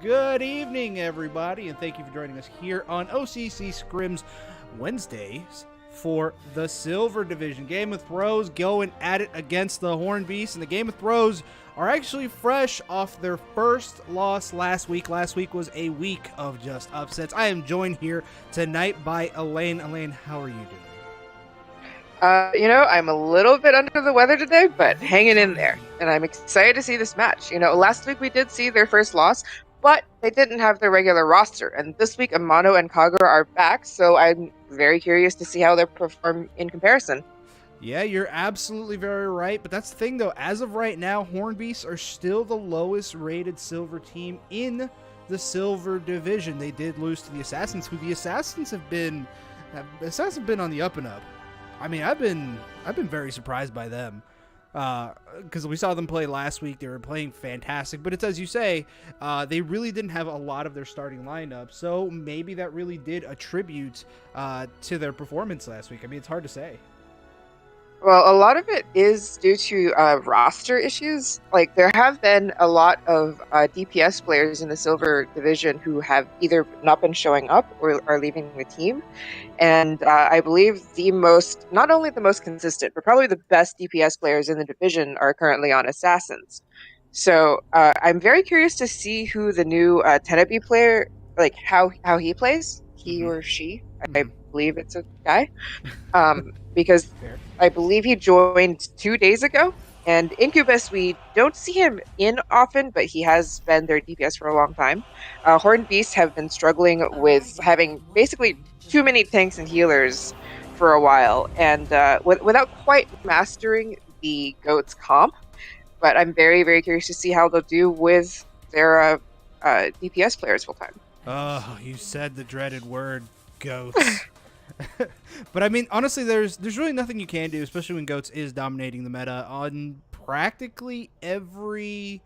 Good evening, everybody, and thank you for joining us here on O.C.C. Scrims Wednesdays for the Silver Division. Game of Throws going at it against the Horn Beasts, and the Game of Throws are actually fresh off their first loss last week. Last week was a week of just upsets. I am joined here tonight by Elaine. Elaine, how are you doing? I'm a little bit under the weather today, but hanging in there. And I'm excited to see this match. Last week we did see their first loss, but they didn't have their regular roster. And this week, Amano and Kagura are back, so I'm very curious to see how they perform in comparison. Yeah, you're absolutely very right. But that's the thing, though. As of right now, Horn Beasts are still the lowest rated silver team in the Silver Division. They did lose to the Assassins, who the Assassins have been on the up and up. I mean, I've been very surprised by them because we saw them play last week. They were playing fantastic, but it's as you say, they really didn't have a lot of their starting lineup, so maybe that really did attribute to their performance last week. I mean, it's hard to say. Well, a lot of it is due to roster issues. Like, there have been a lot of DPS players in the Silver Division who have either not been showing up or are leaving the team. And I believe not only the most consistent, but probably the best DPS players in the division are currently on Assassins. So I'm very curious to see who the new Tenebi player, like how he plays, he or she. I believe it's a guy. Because Fair. I believe he joined 2 days ago. And Incubus, we don't see him in often, but he has been their DPS for a long time. Horned Beasts have been struggling with having basically too many tanks and healers for a while, and without quite mastering the GOATS comp. But I'm very, very curious to see how they'll do with their DPS players full time. Oh, you said the dreaded word, GOATS. But I mean, honestly, there's really nothing you can do, especially when GOATS is dominating the meta on practically every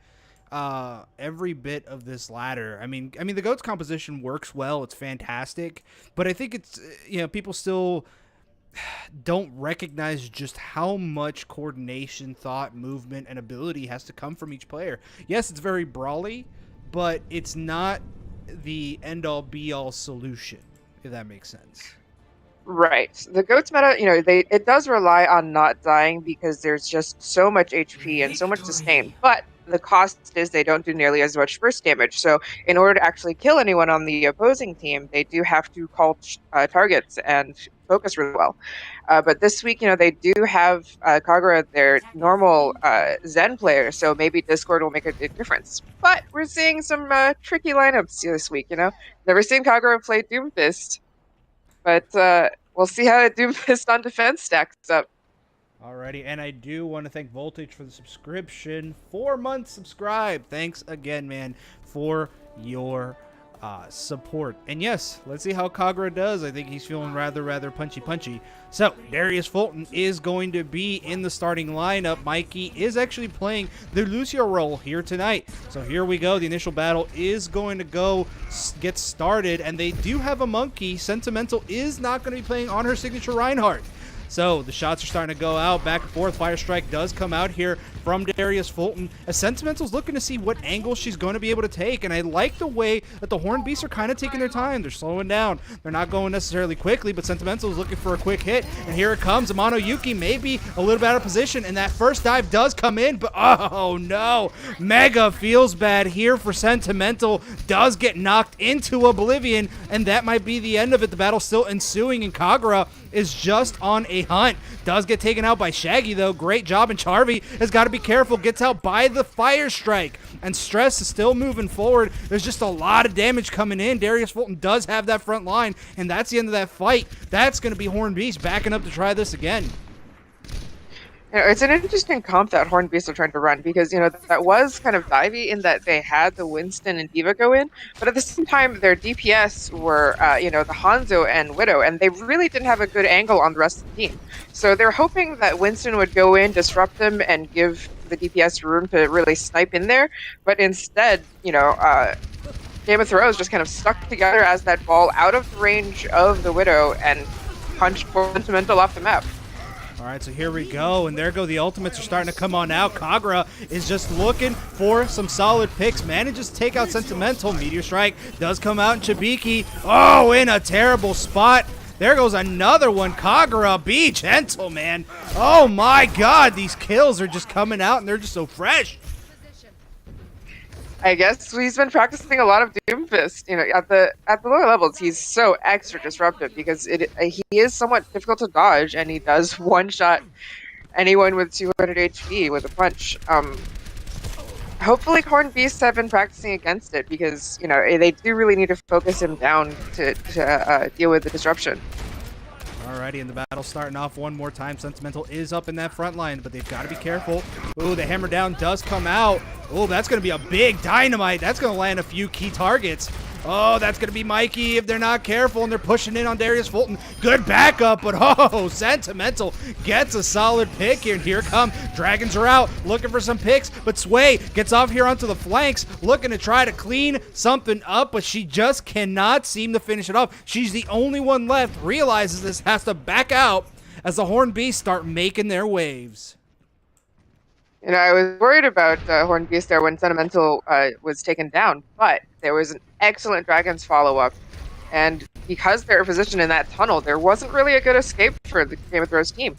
bit of this ladder. I mean, the GOATS composition works well; it's fantastic. But I think it's people still don't recognize just how much coordination, thought, movement, and ability has to come from each player. Yes, it's very brawly, but it's not the end-all be-all solution, if that makes sense. Right. The GOATS meta, it does rely on not dying because there's just so much HP and so much sustain. But the cost is they don't do nearly as much burst damage. So in order to actually kill anyone on the opposing team, they do have to call targets and focus really well. But this week, they do have Kagura, their normal Zen player, so maybe Discord will make a big difference. But we're seeing some tricky lineups this week, Never seen Kagura play Doomfist. But we'll see how Doomfist on defense stacks up. Alrighty, and I do want to thank Voltage for the subscription. 4 months subscribed. Thanks again, man, for your support. And yes, let's see how Kagura does. I think he's feeling rather punchy. So, Darius Fulton is going to be in the starting lineup. Mikey is actually playing the Lucio role here tonight. So here we go. The initial battle is going to get started, and they do have a monkey. Sentimental is not going to be playing on her signature Reinhardt. So the shots are starting to go out, back and forth. Fire Strike does come out here from Darius Fulton, as Sentimental's looking to see what angle she's going to be able to take. And I like the way that the Horned Beasts are kind of taking their time. They're slowing down. They're not going necessarily quickly, but Sentimental is looking for a quick hit. And here it comes. Amano Yuki maybe a little bit out of position, and that first dive does come in, but oh no. Mega feels bad here for Sentimental. Does get knocked into oblivion, and that might be the end of it. The battle's still ensuing, and Kagura is just on a hunt. Does get taken out by Shaggy, though. Great job, and Charvy has got to be careful. Gets out by the Fire Strike, and Stress is still moving forward. There's just a lot of damage coming in. Darius Fulton does have that front line, and that's the end of that fight. That's going to be Horned Beast backing up to try this again. It's an interesting comp that Horned Beasts are trying to run because, that was kind of divey in that they had the Winston and Diva go in, but at the same time, their DPS were, the Hanzo and Widow, and they really didn't have a good angle on the rest of the team. So they're hoping that Winston would go in, disrupt them, and give the DPS room to really snipe in there, but instead, Game of Thrones just kind of stuck together as that ball out of the range of the Widow and punched Sentimental off the map. All right, so here we go, and there go the ultimates are starting to come on out. Kagura is just looking for some solid picks, manages to take out Sentimental. Meteor Strike does come out in Chibiki. Oh, in a terrible spot. There goes another one. Kagura, be gentle, man. Oh my god, these kills are just coming out, and they're just so fresh. I guess he's been practicing a lot of Doomfist. You know, at the lower levels, he's so extra disruptive because he is somewhat difficult to dodge, and he does one-shot anyone with 200 HP with a punch. Hopefully, Horned Beasts have been practicing against it because you know they do really need to focus him down to deal with the disruption. Alrighty, and the battle starting off one more time. Sentimental is up in that front line, but they've got to be careful. Ooh, the hammer down does come out. Oh, that's going to be a big dynamite. That's going to land a few key targets. Oh, that's going to be Mikey if they're not careful, and they're pushing in on Darius Fulton. Good backup, but oh, Sentimental gets a solid pick here. And here come Dragons are out, looking for some picks, but Sway gets off here onto the flanks, looking to try to clean something up, but she just cannot seem to finish it off. She's the only one left, realizes this, has to back out as the Horned Beasts start making their waves. You know, I was worried about Horned Beast there when Sentimental was taken down, but there was an excellent Dragon's follow-up, and because they were positioned in that tunnel, there wasn't really a good escape for the Game of Thrones team.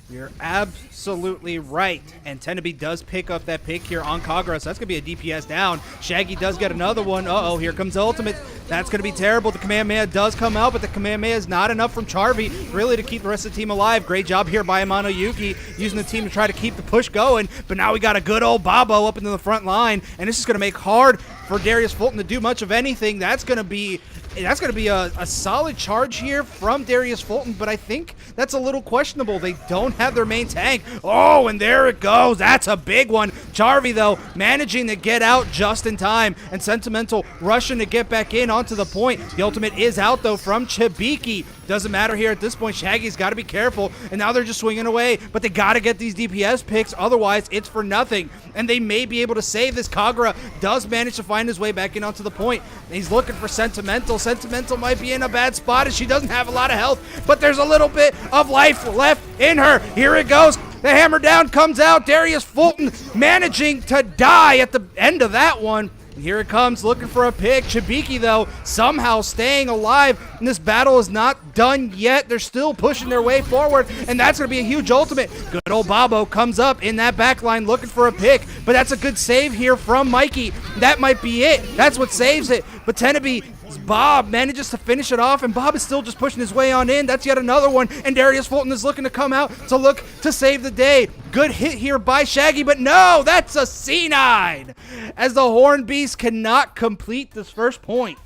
You're absolutely right. And Tenabe does pick up that pick here on Kagura, so that's going to be a DPS down. Shaggy does get another one. Uh-oh, here comes the ultimate. That's going to be terrible. The Kamehameha does come out, but the Kamehameha is not enough from Charvy, really, to keep the rest of the team alive. Great job here by Amano Yuki, using the team to try to keep the push going. But now we got a good old Babo up into the front line, and this is going to make hard for Darius Fulton to do much of anything. That's going to be a solid charge here from Darius Fulton, but I think that's a little questionable. They don't have their main tank. Oh, and there it goes. That's a big one. Charvy, though, managing to get out just in time, and Sentimental rushing to get back in onto the point. The ultimate is out, though, from Chibiki. Doesn't matter here at this point. Shaggy's got to be careful, and now they're just swinging away, but they got to get these DPS picks, otherwise it's for nothing, and they may be able to save this. Kagura does manage to find his way back in onto the point. He's looking for Sentimental. Sentimental might be in a bad spot as she doesn't have a lot of health, but there's a little bit of life left in her. Here it goes. The hammer down comes out. Darius Fulton managing to die at the end of that one. And here it comes, looking for a pick. Chibiki, though, somehow staying alive, and this battle is not done yet. They're still pushing their way forward, and that's going to be a huge ultimate. Good old Babo comes up in that back line looking for a pick, but that's a good save here from Mikey. That might be it. That's what saves it. But Tenabe, Bob manages to finish it off, and Bob is still just pushing his way on in. That's yet another one, and Darius Fulton is looking to come out to look to save the day. Good hit here by Shaggy, but no, that's a C9, as the Horned Beast cannot complete this first point.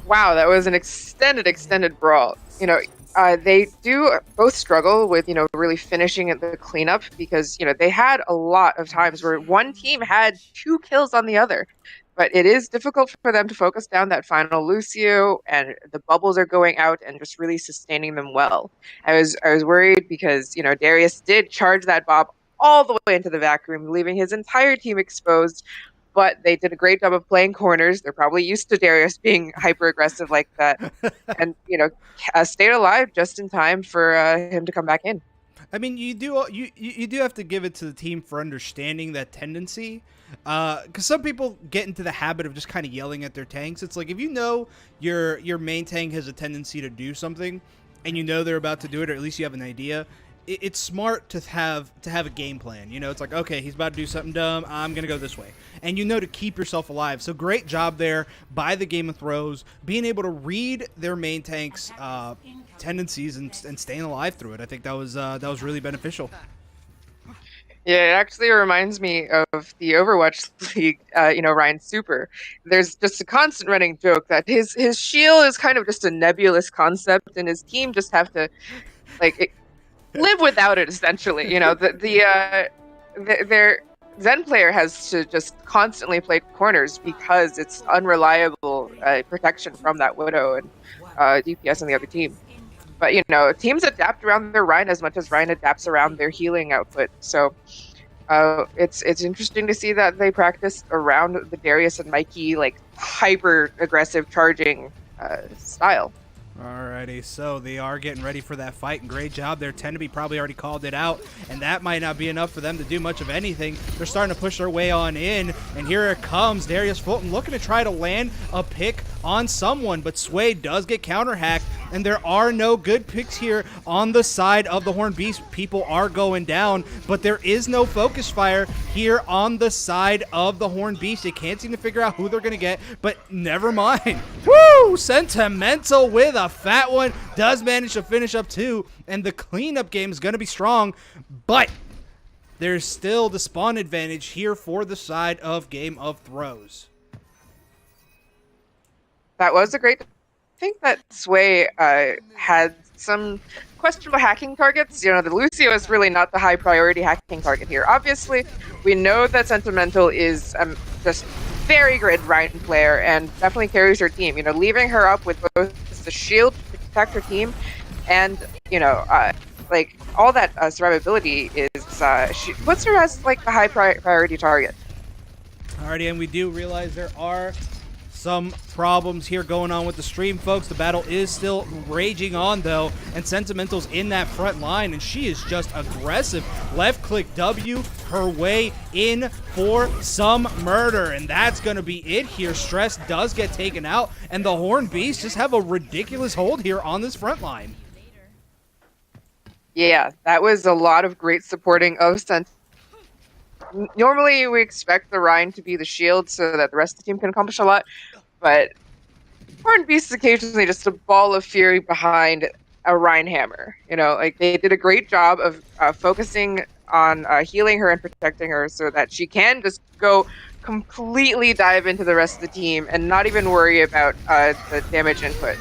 Wow, that was an extended brawl. You know, they do both struggle with, you know, really finishing at the cleanup because, you know, they had a lot of times where one team had 2 kills on the other. But it is difficult for them to focus down that final Lucio, and the bubbles are going out and just really sustaining them well. I was worried because, you know, Darius did charge that Bob all the way into the back room, leaving his entire team exposed. But they did a great job of playing corners. They're probably used to Darius being hyper aggressive like that, and you know, stayed alive just in time for him to come back in. I mean, you do have to give it to the team for understanding that tendency, because some people get into the habit of just kind of yelling at their tanks. It's like, if you know your main tank has a tendency to do something, and you know they're about to do it, or at least you have an idea, it's smart to have a game plan. You know, it's like, okay, he's about to do something dumb, I'm gonna go this way, and you know, to keep yourself alive. So great job there by the Game of Thrones, being able to read their main tank's tendencies and staying alive through it. I think that was really beneficial. Yeah, it actually reminds me of the Overwatch League, you know, Ryan Super. There's just a constant running joke that his shield is kind of just a nebulous concept, and his team just have to, like, live without it, essentially. You know, their Zen player has to just constantly play corners because it's unreliable protection from that Widow and DPS on the other team. But, you know, teams adapt around their Rhine as much as Rhine adapts around their healing output. So it's interesting to see that they practice around the Darius and Mikey, like, hyper-aggressive charging style. Alrighty, so they are getting ready for that fight, and great job there. Tend to be probably already called it out, and that might not be enough for them to do much of anything. They're starting to push their way on in, and here it comes. Darius Fulton looking to try to land a pick on someone, but Sway does get counter-hacked, and there are no good picks here on the side of the Horned Beast. People are going down, but there is no focus fire here on the side of the Horned Beast. They can't seem to figure out who they're going to get, but never mind. Woo! Sentimental with a fat one. Does manage to finish up two, and the cleanup game is going to be strong, but there's still the spawn advantage here for the side of Game of Throws. That was a great. I think that Sway had some questionable hacking targets. You know, the Lucio is really not the high priority hacking target here. Obviously, we know that Sentimental is just very good Ryan player and definitely carries her team. You know, leaving her up with both the shield to protect her team and, you know, like all that survivability is, she puts her as like the high priority target. Alrighty, and we do realize there are some problems here going on with the stream, folks. The battle is still raging on, though, and Sentimental's in that front line, and she is just aggressive. Left click W, her way in for some murder, and that's going to be it here. Stress does get taken out, and the Horned Beast just have a ridiculous hold here on this front line. Yeah, that was a lot of great supporting of Sent. Normally, we expect the Rhine to be the shield so that the rest of the team can accomplish a lot, but Horned Beast is occasionally just a ball of fury behind a Rhine hammer. You know, like they did a great job of focusing on healing her and protecting her so that she can just go completely dive into the rest of the team and not even worry about the damage input.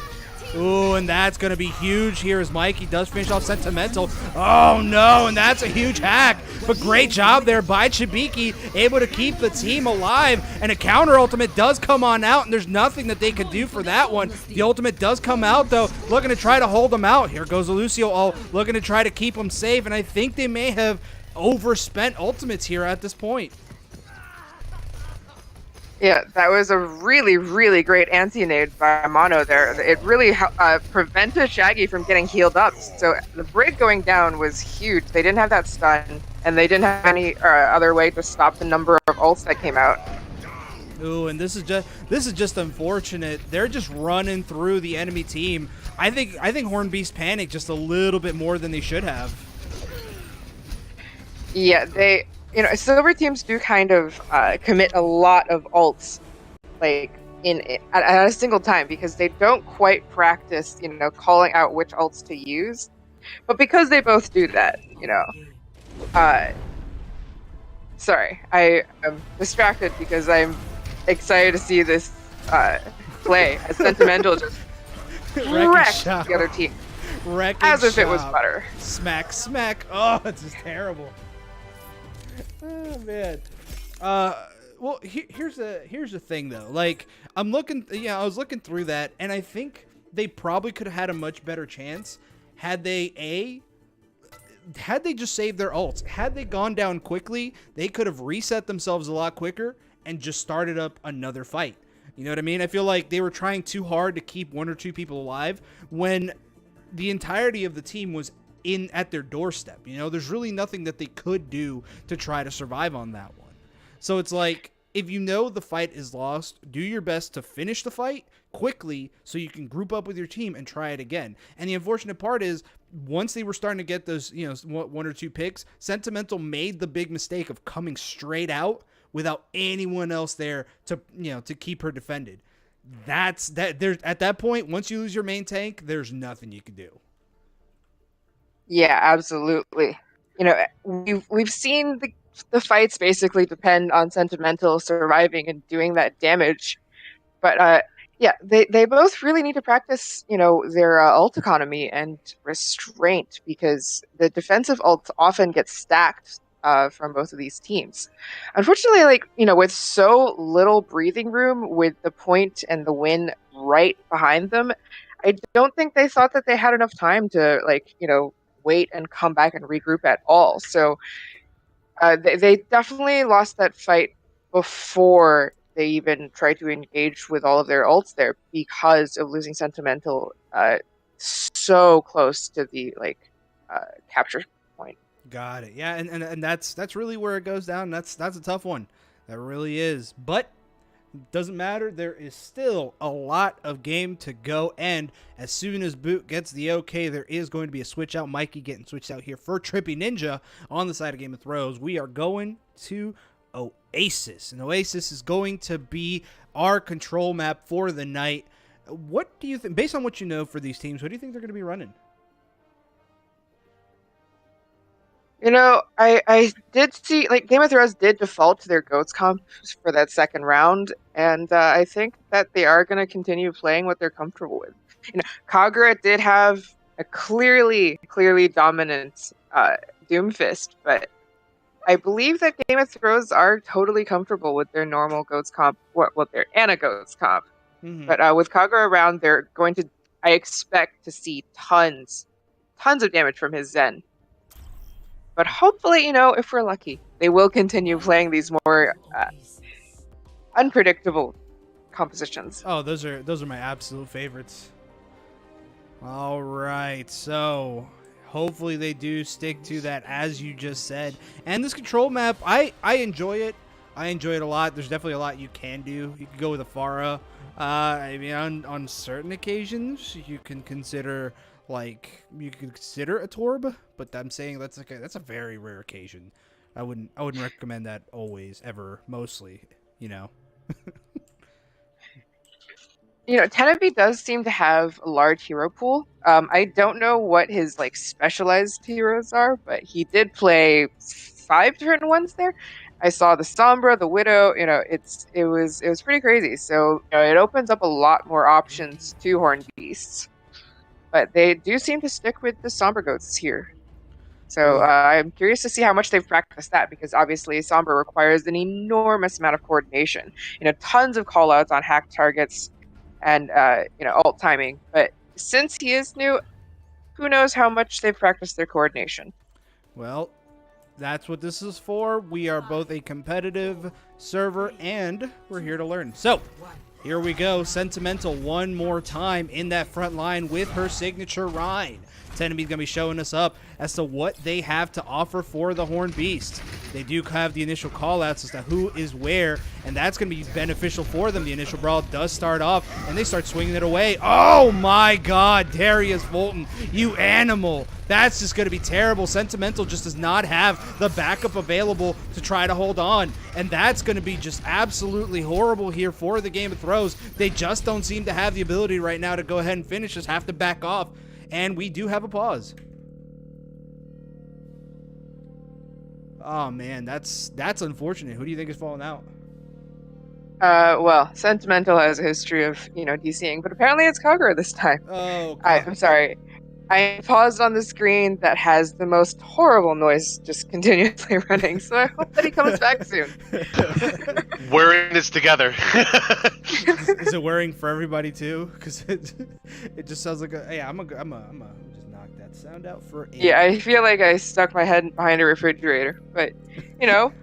Ooh, and that's going to be huge here as Mikey does finish off Sentimental. Oh, no, and that's a huge hack. But great job there by Chibiki, able to keep the team alive. And a counter ultimate does come on out, and there's nothing that they could do for that one. The ultimate does come out, though, looking to try to hold them out. Here goes Lucio, all looking to try to keep them safe, and I think they may have overspent ultimates here at this point. Yeah, that was a really, really great anti-nade by Mono there. It really prevented Shaggy from getting healed up. So the break going down was huge. They didn't have that stun, and they didn't have any other way to stop the number of ults that came out. Ooh, and this is just unfortunate. They're just running through the enemy team. I think Horned Beast panicked just a little bit more than they should have. Yeah, you know, silver teams do kind of commit a lot of ults, like at a single time, because they don't quite practice, you know, calling out which ults to use. But because they both do that, you know, sorry, I am distracted because I'm excited to see this play as Sentimental just wrecked the other team as if it was butter. Smack, smack. Oh, it's just terrible. Oh man. Well, here's the thing though. Like I'm looking, I was looking through that, and I think they probably could have had a much better chance had they just saved their ults. Had they gone down quickly, they could have reset themselves a lot quicker and just started up another fight. You know what I mean? I feel like they were trying too hard to keep one or two people alive when the entirety of the team was in at their doorstep. You know, there's really nothing that they could do to try to survive on that one. So it's like, if you know the fight is lost, do your best to finish the fight quickly so you can group up with your team and try it again. And the unfortunate part is, once they were starting to get those, you know, one or two picks, Sentimental made the big mistake of coming straight out without anyone else there to, you know, to keep her defended. There's at that point, once you lose your main tank, there's nothing you can do. Yeah, absolutely. You know, we've seen the fights basically depend on Sentimental surviving and doing that damage, but yeah, they both really need to practice, you know, their ult economy and restraint, because the defensive ults often get stacked from both of these teams. Unfortunately, like, you know, with so little breathing room, with the point and the win right behind them, I don't think they thought that they had enough time to, like, you know, wait and come back and regroup at all. So they definitely lost that fight before they even try to engage with all of their ults there because of losing Sentimental so close to the capture point. Got it. Yeah, and that's really where it goes down. That's a tough one. That really is. But doesn't matter. There is still a lot of game to go. And as soon as Boot gets the okay, there is going to be a switch out. Mikey getting switched out here for Trippy Ninja on the side of Game of Thrones. We are going to Oasis. And Oasis is going to be our control map for the night. What do you think, based on what you know for these teams, what do you think they're going to be running? I did see Game of Thrones did default to their goats comp for that second round, and I think that they are going to continue playing what they're comfortable with. Kagura did have a clearly dominant Doomfist, but I believe that Game of Thrones are totally comfortable with their normal goats comp, their Anna goats comp. Mm-hmm. But with Kagura around, they're going to. I expect to see tons of damage from his Zen. But hopefully, if we're lucky, they will continue playing these more unpredictable compositions. Oh, those are my absolute favorites. All right, so hopefully they do stick to that, as you just said. And this control map, I enjoy it. I enjoy it a lot. There's definitely a lot you can do. You can go with a Pharah. I mean, on certain occasions, you can consider a Torb, but I'm saying that's a very rare occasion. I wouldn't recommend that always, ever, mostly, Tenebi does seem to have a large hero pool. I don't know what his specialized heroes are, but he did play 5 different ones there. I saw the Sombra, the Widow. It was pretty crazy. So it opens up a lot more options to Horned Beasts. But they do seem to stick with the Sombra goats here. So I'm curious to see how much they've practiced that, because obviously Sombra requires an enormous amount of coordination. Tons of callouts on hack targets and ult timing. But since he is new, who knows how much they've practiced their coordination. Well, that's what this is for. We are both a competitive server, and we're here to learn. So here we go. Sentimental one more time in that front line with her signature Rhine. Tenebi's going to be showing us up as to what they have to offer for the Horned Beast. They do have the initial callouts as to who is where, and that's going to be beneficial for them. The initial brawl does start off, and they start swinging it away. Oh my god, Darius Fulton, you animal. That's just going to be terrible. Sentimental just does not have the backup available to try to hold on, and that's going to be just absolutely horrible here for the Game of Thrones. They just don't seem to have the ability right now to go ahead and finish, just have to back off. And we do have a pause. Oh man, that's unfortunate. Who do you think is falling out? Well, Sentimental has a history of, DCing, but apparently it's Kagura this time. Oh, I'm sorry. I paused on the screen that has the most horrible noise just continuously running, so I hope that he comes back soon. Wearing this together. Is it wearing for everybody too? Because it just sounds like hey, I'm gonna just knock that sound out for. Yeah, I feel like I stuck my head behind a refrigerator, but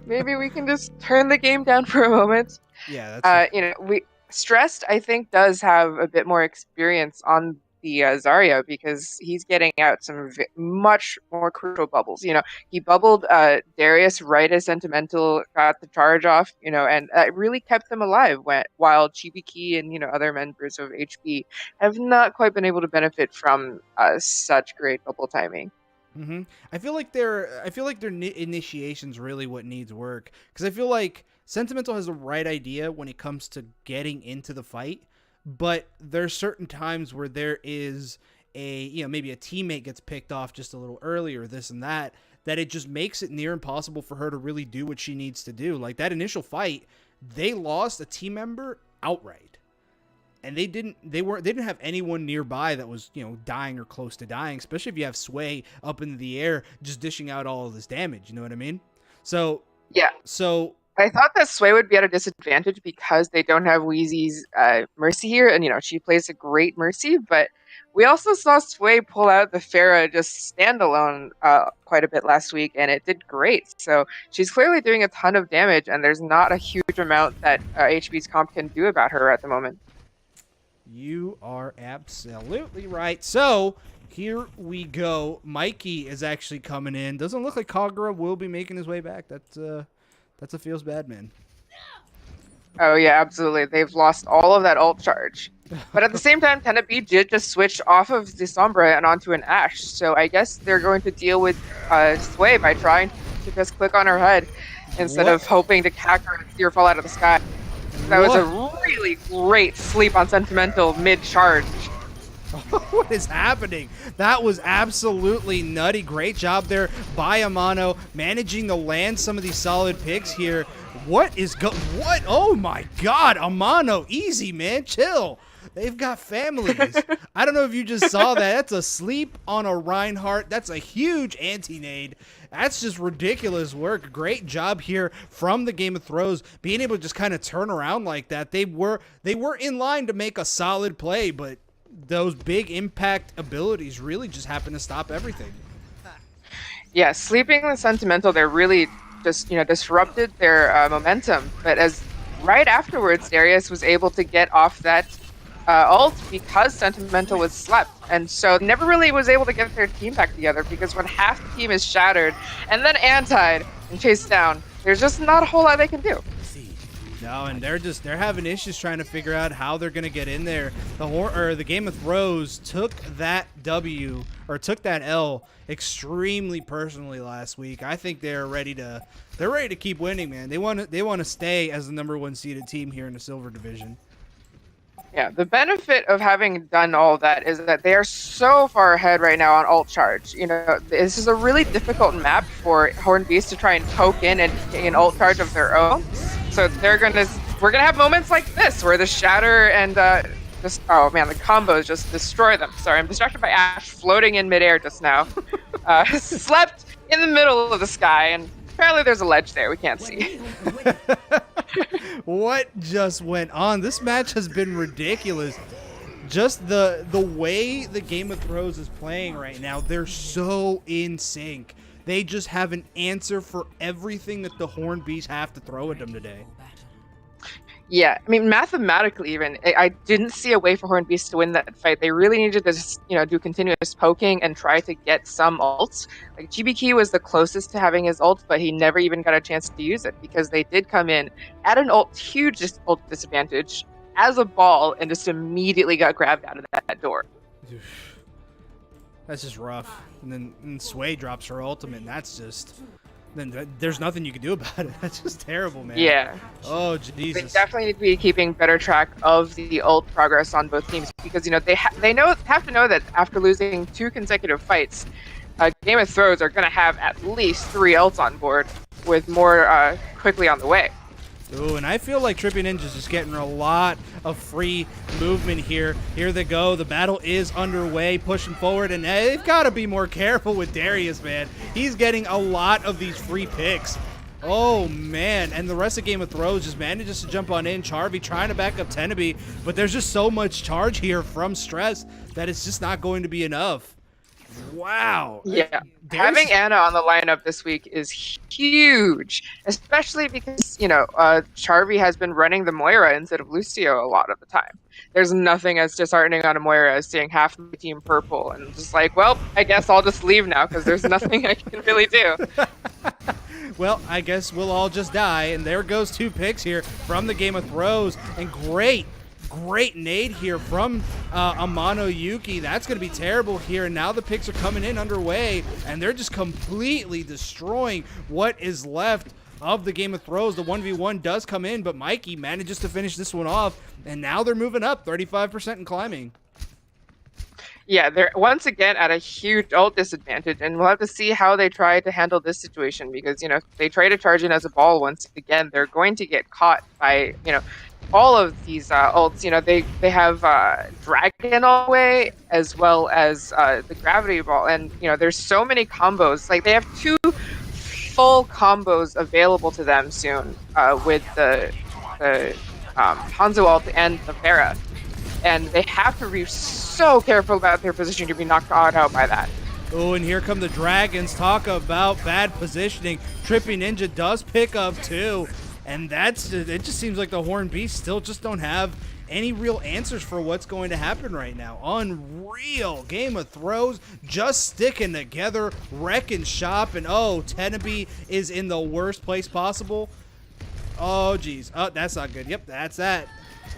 maybe we can just turn the game down for a moment. Yeah, that's. We Stressed, I think, does have a bit more experience on the Zarya, because he's getting out some much more crucial bubbles. He bubbled Darius right as Sentimental got the charge off, and it really kept them alive while Chibiki and other members of HP have not quite been able to benefit from such great bubble timing. Mm-hmm. I feel like their initiation's really what needs work, because I feel like Sentimental has the right idea when it comes to getting into the fight. But there's certain times where there is maybe a teammate gets picked off just a little earlier, this and that it just makes it near impossible for her to really do what she needs to do. Like that initial fight, they lost a team member outright. And they didn't have anyone nearby that was, dying or close to dying, especially if you have Sway up in the air just dishing out all of this damage, you know what I mean? So yeah. So I thought that Sway would be at a disadvantage because they don't have Wheezy's Mercy here, and she plays a great Mercy. But We also saw Sway pull out the Pharah just standalone quite a bit last week, and it did great. So she's clearly doing a ton of damage, and there's not a huge amount that HB's comp can do about her at the moment. You are absolutely right. So here we go. Mikey is actually coming in. Doesn't look like Kagura will be making his way back. That's a feels bad, man. Oh yeah, absolutely. They've lost all of that ult charge. But at the same time, Tenebi did just switch off of the Sombra and onto an Ashe. So I guess they're going to deal with Sway by trying to just click on her head instead of hoping to hack her and see her fall out of the sky. That was a really great sleep on Sentimental mid-charge. What is happening? That was absolutely nutty. Great job there by Amano, managing to land some of these solid picks here. What? Oh my God, Amano, easy, man, chill. They've got families. I don't know if you just saw that. That's a sleep on a Reinhardt. That's a huge anti-nade. That's just ridiculous work. Great job here from the Game of Thrones, being able to just kind of turn around like that. They were in line to make a solid play, but those big impact abilities really just happen to stop everything. Yeah, sleeping with Sentimental, they're really just, disrupted their momentum. But as right afterwards, Darius was able to get off that ult because Sentimental was slept. And so never really was able to get their team back together, because when half the team is shattered and then antied and chased down, there's just not a whole lot they can do. No, and they're having issues trying to figure out how they're going to get in there. The Game of Thrones took that L extremely personally last week. I think they're ready to keep winning, man. They want to stay as the #1 seeded team here in the Silver Division. Yeah, the benefit of having done all that is that they are so far ahead right now on ult charge. This is a really difficult map for Horned Beast to try and poke in and get an ult charge of their own. So we're gonna have moments like this where the Shatter and the combos just destroy them. Sorry, I'm distracted by Ashe floating in midair just now. Slept in the middle of the sky, and apparently there's a ledge there we can't see. What just went on? This match has been ridiculous. Just the way the Game of Thrones is playing right now, they're so in sync. They just have an answer for everything that the Horned Beasts have to throw at them today. Yeah, I mean, mathematically even, I didn't see a way for Horned Beast to win that fight. They really needed to just, do continuous poking and try to get some ults. Like, GBK was the closest to having his ult, but he never even got a chance to use it, because they did come in at an huge ult disadvantage as a ball and just immediately got grabbed out of that door. That's just rough. And then Sway drops her ultimate, and that's just... then there's nothing you can do about it. That's just terrible, man. Yeah. Oh, Jesus. They definitely need to be keeping better track of the ult progress on both teams, because they have to know that after losing 2 consecutive fights, Game of Thrones are going to have at least 3 ults on board, with more quickly on the way. Ooh, and I feel like Trippy Ninja's just getting a lot of free movement here. Here they go. The battle is underway, pushing forward, and they've got to be more careful with Darius, man. He's getting a lot of these free picks. Oh, man. And the rest of Game of Thrones just manages to jump on in. Charvy trying to back up Tenebi, but there's just so much charge here from Stress that it's just not going to be enough. Wow. Yeah. Having Anna on the lineup this week is huge, especially because, Charvy has been running the Moira instead of Lucio a lot of the time. There's nothing as disheartening on a Moira as seeing half my team purple and just like, well, I guess I'll just leave now because there's nothing I can really do. Well, I guess we'll all just die. And there goes 2 picks here from the Game of Thrones. And great nade here from Amano Yuki. That's going to be terrible here. And now the picks are coming in underway, and they're just completely destroying what is left of the Game of Thrones. The 1v1 does come in, but Mikey manages to finish this one off, and now they're moving up 35% and climbing. Yeah, they're once again at a huge ult disadvantage, and we'll have to see how they try to handle this situation, because, if they try to charge in as a ball once again, they're going to get caught by, all of these ults. They have Dragon all the way, as well as the Gravity Ball, and there's so many combos. Like, they have 2 full combos available to them soon with the Hanzo ult and the Pharah. and they have to be so careful about their position to be knocked out by that. Oh, and here come the Dragons. Talk about bad positioning. Trippy Ninja does pick up too. And it just seems like the Horned Beasts still just don't have any real answers for what's going to happen right now. Unreal. Game of Throws just sticking together, wrecking shop, and oh, Tenabe is in the worst place possible. Oh, geez. Oh, that's not good. Yep, that's that.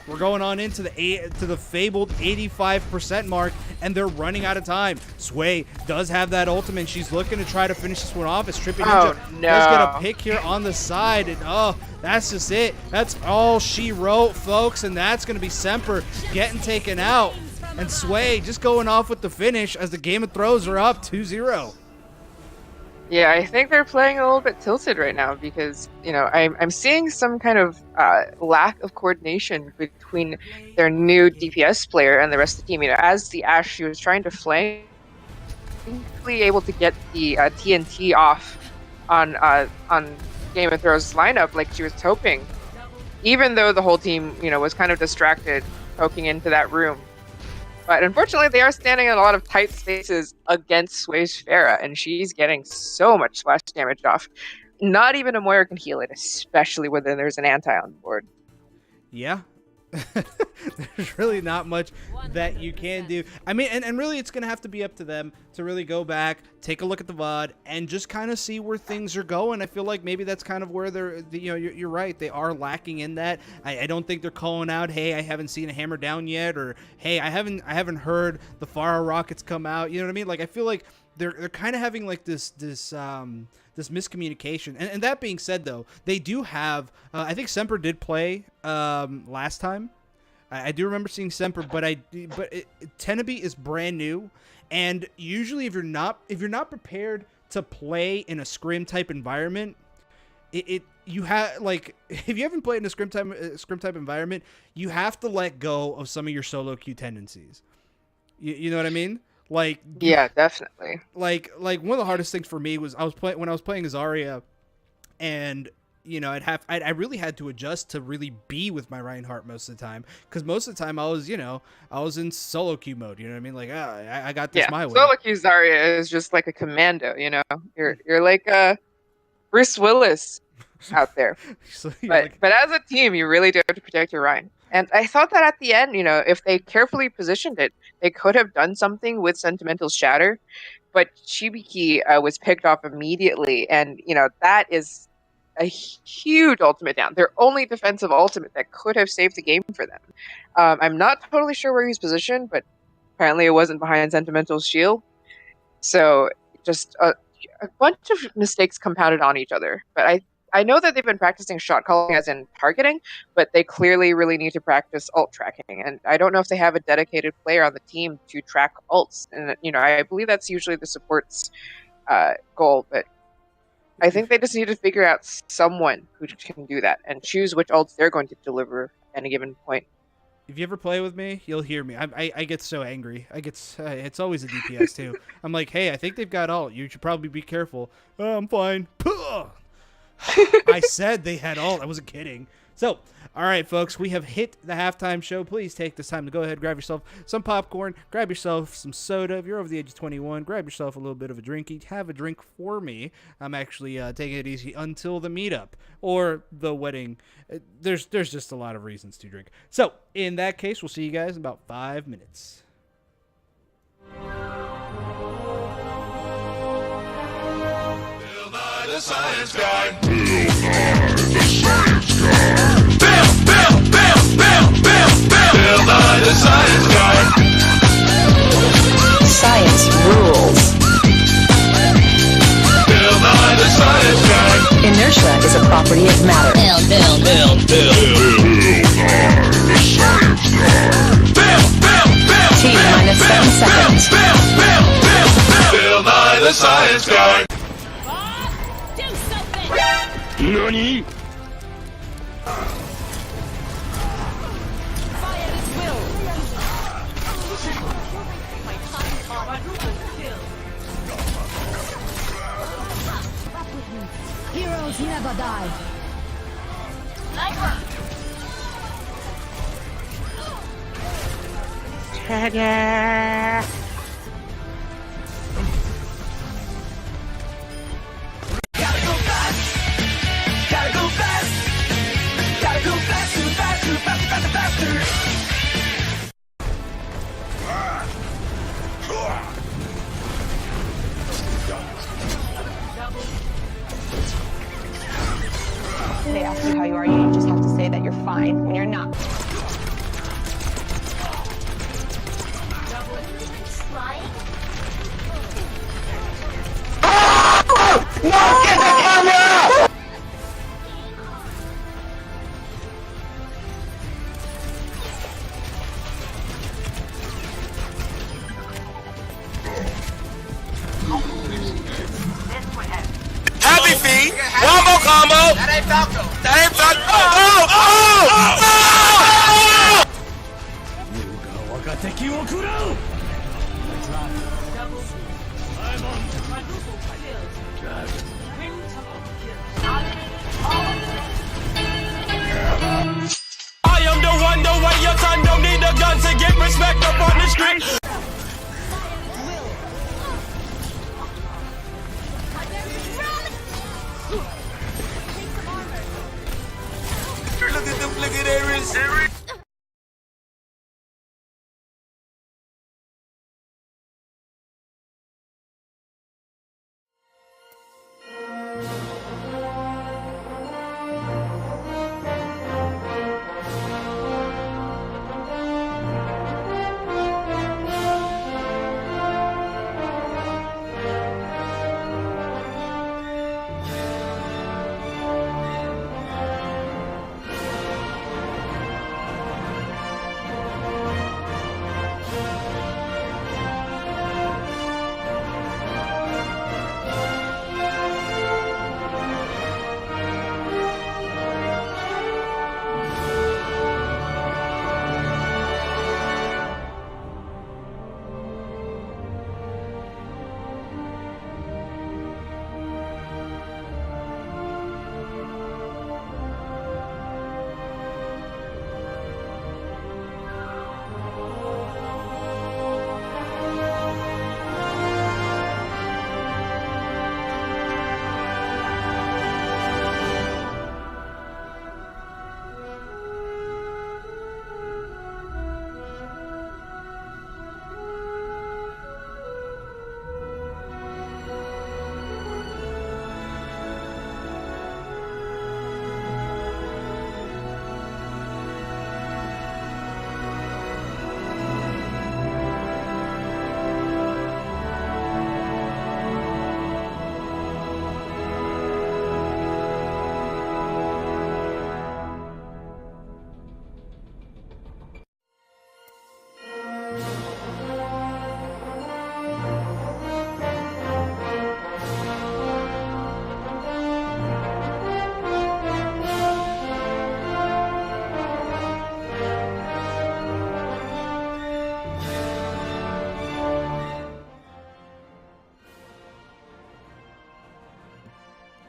We're going on into the fabled 85% mark, and they're running out of time. Sway does have that ultimate. She's looking to try to finish this one off as Trippy Ninja does get a pick here on the side, and oh, that's just it. That's all she wrote, folks, and that's going to be Semper getting taken out, and Sway just going off with the finish as the Game of Throws are up 2-0. Yeah, I think they're playing a little bit tilted right now because, you know, I'm seeing some kind of lack of coordination between their new DPS player and the rest of the team. You know, as the Ashe, she was trying to flank, able to get the TNT off on Game of Thrones lineup like she was hoping, even though the whole team, you know, was kind of distracted poking into that room. But unfortunately, they are standing in a lot of tight spaces against Sway's Pharah, and she's getting so much splash damage off. Not even a Moira can heal it, especially when there's an anti on board. Yeah. There's really not much that you can do. I mean, and really it's going to have to be up to them to really go back, take a look at the VOD, and just kind of see where things are going. I feel like maybe that's kind of where they're, you know, you're right. They are lacking in that. I don't think they're calling out, hey, I haven't seen a hammer down yet, or hey, I haven't heard the Pharah rockets come out. You know what I mean? Like, I feel like they're kind of having like this miscommunication. And that being said, though, they do have, I think Semper did play last time. I do remember seeing Semper, but Tenabe is brand new, and usually if you're not prepared to play in a scrim type environment, you have, like, if you haven't played in a scrim type environment, you have to let go of some of your solo queue tendencies. You know what I mean? Like, yeah, definitely. Like one of the hardest things for me was when I was playing Zarya, and you know, I really had to adjust to really be with my Reinhardt most of the time, because most of the time I was in solo queue mode. You know what I mean? Like, I got this my way. Solo queue Zarya is just like a commando. You know, you're like Bruce Willis out there. So but as a team, you really do have to protect your Rein. And I thought that at the end, you know, if they carefully positioned it, they could have done something with Sentimental Shatter, but Shibiki was picked off immediately, and, you know, that is a huge ultimate down. Their only defensive ultimate that could have saved the game for them. I'm not totally sure where he's positioned, but apparently it wasn't behind Sentimental's shield. So just a bunch of mistakes compounded on each other. But I know that they've been practicing shot calling as in targeting, but they clearly really need to practice ult tracking. And I don't know if they have a dedicated player on the team to track ults. And, you know, I believe that's usually the support's goal, but I think they just need to figure out someone who can do that and choose which ults they're going to deliver at a given point. If you ever play with me, you'll hear me. I get so angry. It's always a DPS too. I'm like, hey, I think they've got ult. You should probably be careful. Oh, I'm fine. I said they had ult. I wasn't kidding. So, all right, folks, we have hit the halftime show. Please take this time to go ahead, grab yourself some popcorn, grab yourself some soda. If you're over the age of 21, grab yourself a little bit of a drinky. Have a drink for me. I'm actually taking it easy until the meetup or the wedding. There's just a lot of reasons to drink. So, in that case, we'll see you guys in about 5 minutes. The science guy. Bill Nye, the science guy. Bill Nye, the science guy. Science rules. Bill Nye, the science guy. Inertia is a property of matter. Bill Nye, the science guy. T minus 7 seconds. Bill Nye, the science guy. NANI?! Heroes never die. They ask you how you are, you just have to say that you're fine when you're not. Happy feet. One more combo. That ain't Falco. That ain't Falco. I am the one, the way your son don't need a gun to get respect up on the street. Look at Aries.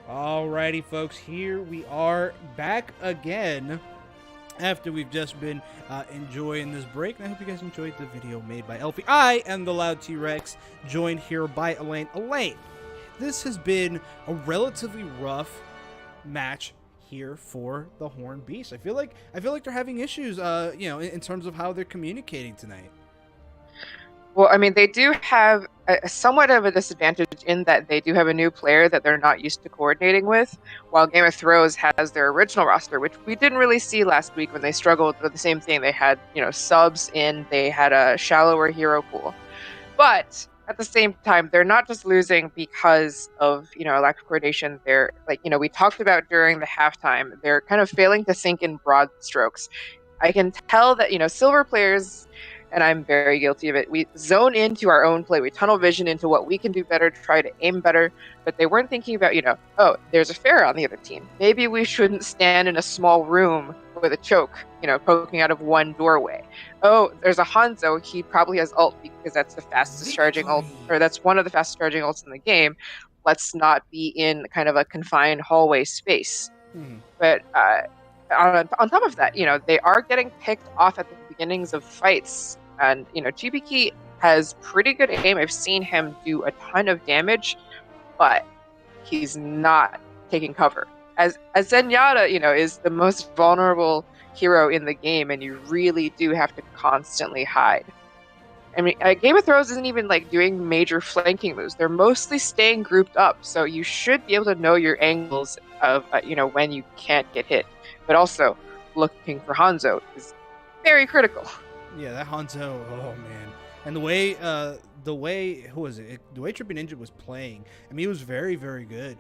Alrighty, folks, here we are back again after we've just been enjoying this break. And I hope you guys enjoyed the video made by Elfie. I am the Loud T-Rex, joined here by Elaine. Elaine, this has been a relatively rough match here for the Horned Beast. I feel like they're having issues, in terms of how they're communicating tonight. Well, I mean, they do have a somewhat of a disadvantage in that they do have a new player that they're not used to coordinating with, while Game of Thrones has their original roster, which we didn't really see last week when they struggled with the same thing. They had, subs in, they had a shallower hero pool. But at the same time, they're not just losing because of, a lack of coordination. They're we talked about during the halftime, they're kind of failing to think in broad strokes. I can tell that, silver players, and I'm very guilty of it, we zone into our own play. We tunnel vision into what we can do better, try to aim better, but they weren't thinking about, oh, there's a Pharah on the other team. Maybe we shouldn't stand in a small room with a choke, poking out of one doorway. Oh, there's a Hanzo. He probably has ult because that's the fastest charging ult, or that's one of the fastest charging ults in the game. Let's not be in kind of a confined hallway space. But on top of that, they are getting picked off at the beginnings of fights And, Chibiki has pretty good aim. I've seen him do a ton of damage, but he's not taking cover. As Zenyatta, is the most vulnerable hero in the game, and you really do have to constantly hide. I mean, Game of Thrones isn't even doing major flanking moves. They're mostly staying grouped up, so you should be able to know your angles of when you can't get hit. But also, looking for Hanzo is very critical. Yeah, that Hanzo. Oh man, and the way who was it? The way Trippy Ninja was playing. I mean, he was very, very good.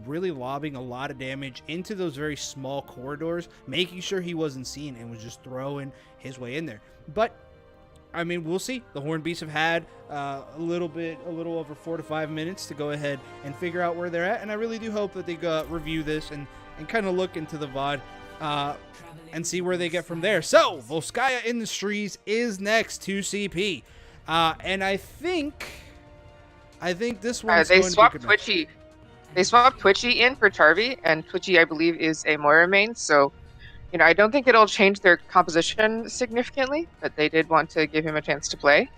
Really lobbing a lot of damage into those very small corridors, making sure he wasn't seen, and was just throwing his way in there. But I mean, we'll see. The Horned Beasts have had a little over 4 to 5 minutes to go ahead and figure out where they're at, and I really do hope that they review this and kind of look into the VOD and see where they get from there. So, Volskaya Industries is next to CP, and I think this one's they going swapped to be good. Twitchy. They swapped Twitchy in for Charvy, and Twitchy, I believe, is a Moira main, so I don't think it'll change their composition significantly, but they did want to give him a chance to play.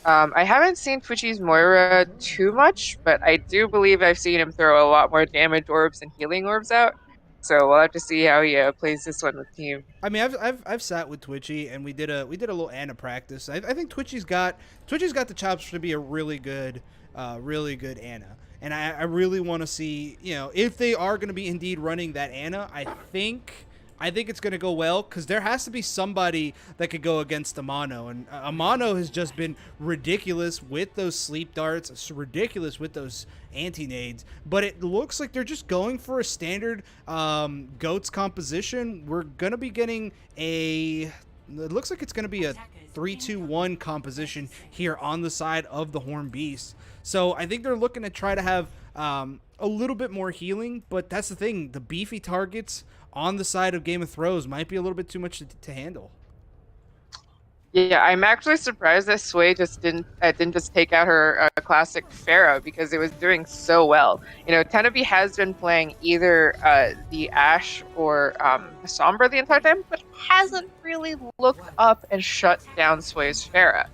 I haven't seen Twitchy's Moira too much, but I do believe I've seen him throw a lot more damage orbs and healing orbs out. So we'll have to see how he plays this one with team. I mean, I've sat with Twitchy, and we did a little Ana practice. I think Twitchy's got the chops to be a really good Ana. And I really want to see, if they are going to be indeed running that Ana, I think it's going to go well, because there has to be somebody that could go against Amano. And Amano has just been ridiculous with those sleep darts, ridiculous with those anti-nades. But it looks like they're just going for a standard GOATS composition. We're going to be getting it looks like it's going to be a 3-2-1 composition here on the side of the Horned Beast. So I think they're looking to try to have a little bit more healing, but that's the thing. The beefy targets on the side of Game of Thrones might be a little bit too much to handle. Yeah, I'm actually surprised that Sway just didn't just take out her classic Pharah, because it was doing so well. Tenebi has been playing either the Ashe or Sombra the entire time, but hasn't really looked up and shut down Sway's Pharah.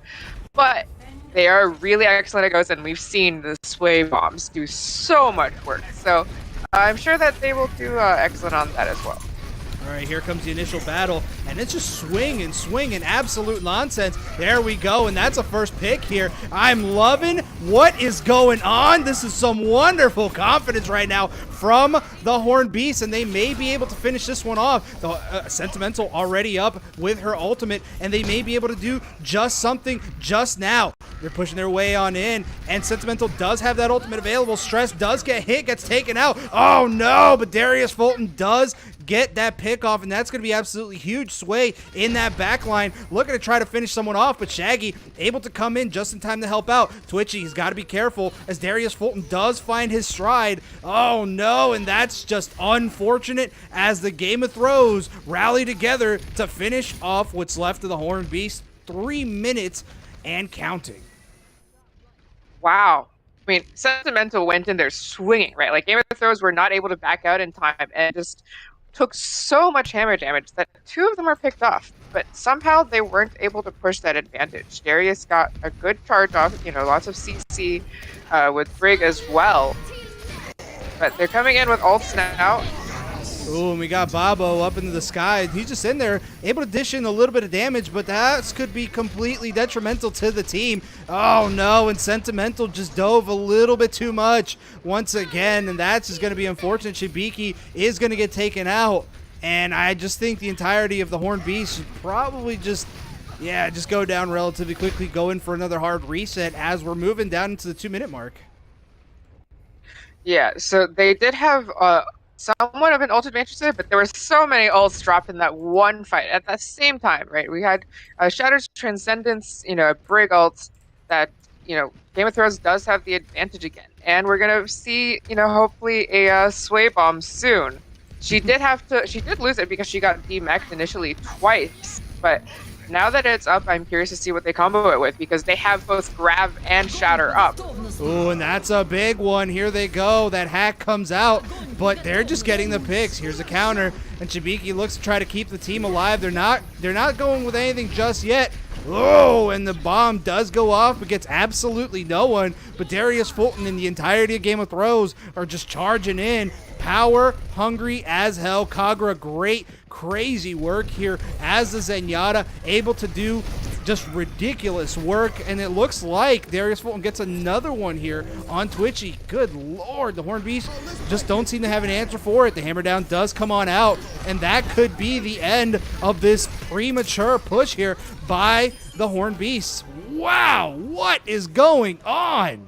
But they are really excellent at Ghost, and we've seen the Sway bombs do so much work. So I'm sure that they will do excellent on that as well. All right, here comes the initial battle, and it's just swing and absolute nonsense. There we go, and that's a first pick here. I'm loving what is going on. This is some wonderful confidence right now from the Horned Beast, and they may be able to finish this one off. The Sentimental already up with her ultimate, and they may be able to do just something just now. They're pushing their way on in, and Sentimental does have that ultimate available. Stress does get hit, gets taken out. Oh no, but Darius Fulton does get that pick off, and that's going to be absolutely huge. Sway in that back line, looking to try to finish someone off, but Shaggy able to come in just in time to help out. Twitchy, he's got to be careful as Darius Fulton does find his stride. Oh no, and that's just unfortunate as the Game of Thrones rally together to finish off what's left of the Horned Beast. 3 minutes and counting. Wow. I mean, Sentimental went in there swinging, right? Like, Game of Thrones were not able to back out in time and just took so much hammer damage that 2 of them are picked off. But somehow they weren't able to push that advantage. Darius got a good charge off, lots of CC with Brig as well. But they're coming in with ults now. Ooh, and we got Babo up into the sky. He's just in there, able to dish in a little bit of damage, but that could be completely detrimental to the team. Oh no, and Sentimental just dove a little bit too much once again, and that's just going to be unfortunate. Shibiki is going to get taken out, and I just think the entirety of the Horned Beast should probably just go down relatively quickly, go in for another hard reset as we're moving down into the 2-minute mark. Yeah, so they did have somewhat of an ult advantage there, but there were so many ults dropped in that one fight at the same time, right? We had Shatter's Transcendence, Brig ults that, Game of Thrones does have the advantage again. And we're going to see, hopefully a Sway bomb soon. She did lose it because she got demeched initially twice, but now that it's up, I'm curious to see what they combo it with, because they have both Grab and Shatter up. Ooh, and that's a big one. Here they go. That hack comes out, but they're just getting the picks. Here's a counter, and Shibiki looks to try to keep the team alive. They're not going with anything just yet. Oh, and the bomb does go off, but gets absolutely no one. But Darius Fulton and the entirety of Game of Thrones are just charging in. Power hungry as hell. Kagura, great, crazy work here as the Zenyatta, able to do just ridiculous work. And it looks like Darius Fulton gets another one here on Twitchy. Good lord, the Horned Beast just don't seem to have an answer for it. The hammer down does come on out, and that could be the end of this premature push here by the Horned Beasts. Wow, what is going on?